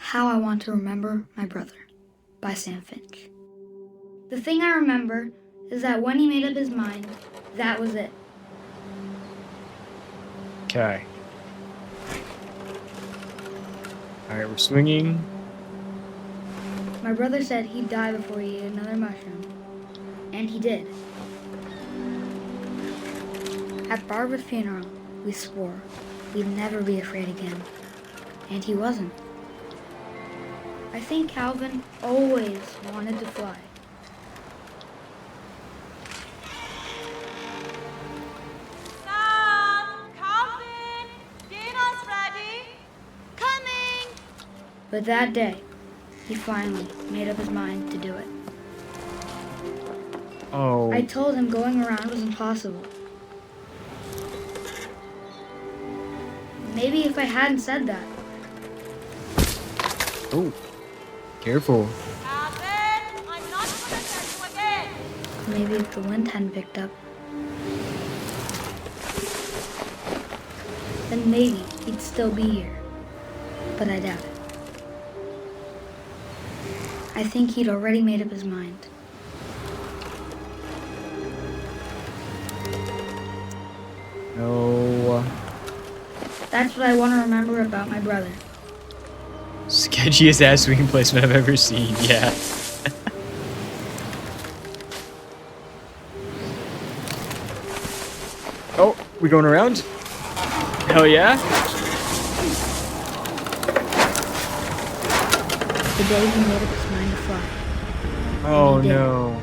How I Want to Remember My Brother by Sam Finch. The thing I remember is that when he made up his mind, that was it. Okay. Alright, we're swinging. My brother said he'd die before he ate another mushroom. And he did. At Barbara's funeral, we swore we'd never be afraid again. And he wasn't. I think Calvin always wanted to fly. Sam! Calvin! Dinner's ready! Coming! But that day, he finally made up his mind to do it. Oh. I told him going around was impossible. Maybe if I hadn't said that. Oh. Careful. Calvin! I'm not gonna tell you again! Maybe if the wind hadn't picked up. Then maybe he'd still be here. But I doubt it. I think he'd already made up his mind. No. That's what I want to remember about my brother. Sketchiest ass swinging placement I've ever seen, yeah. Oh, we going around? Hell yeah. The day he made up his mind to fly. Oh no.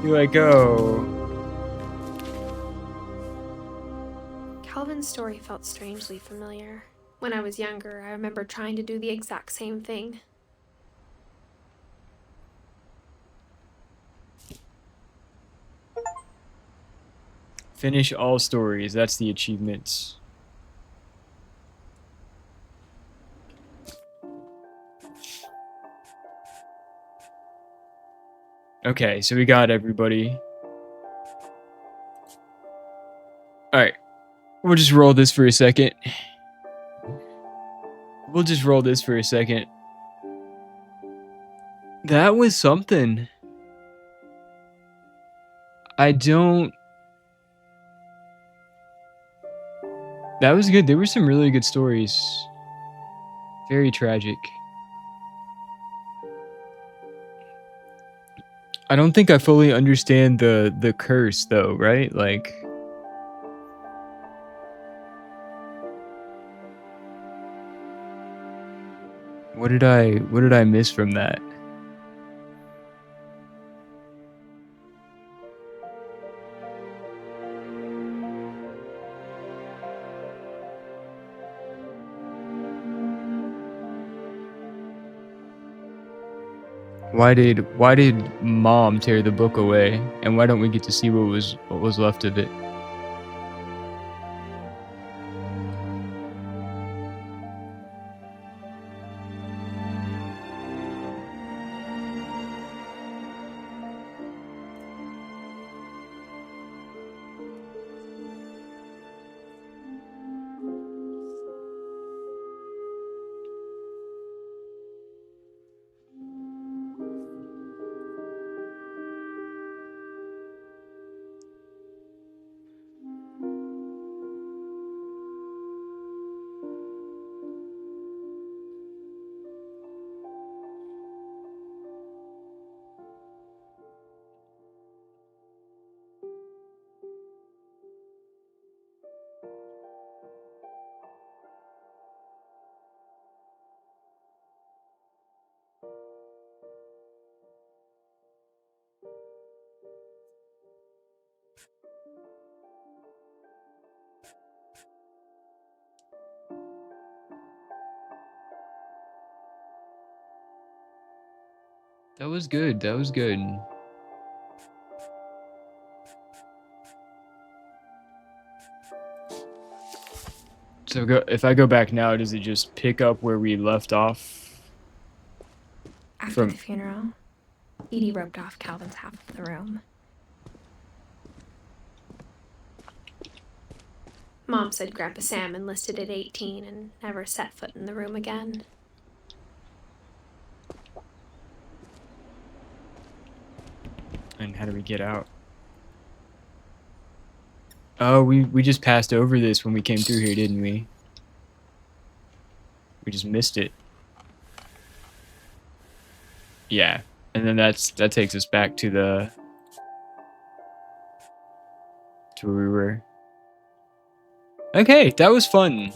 You let go. Calvin's story felt strangely familiar. When I was younger, I remember trying to do the exact same thing. Finish all stories. That's the achievements. Okay, so we got everybody. Alright. We'll just roll this for a second. That was something. That was good. There were some really good stories. Very tragic. I don't think I fully understand the curse though, right? Like What did I miss from that? Why did Mom tear the book away? And why don't we get to see what was left of it? That was good. That was good. So if I go back now, does it just pick up where we left off? After the funeral, Edie roped off Calvin's half of the room. Mom said Grandpa Sam enlisted at 18 and never set foot in the room again. And how do we get out? Oh, we just passed over this when we came through here, didn't we? We just missed it. Yeah, and then that takes us back to where we were. Okay, that was fun.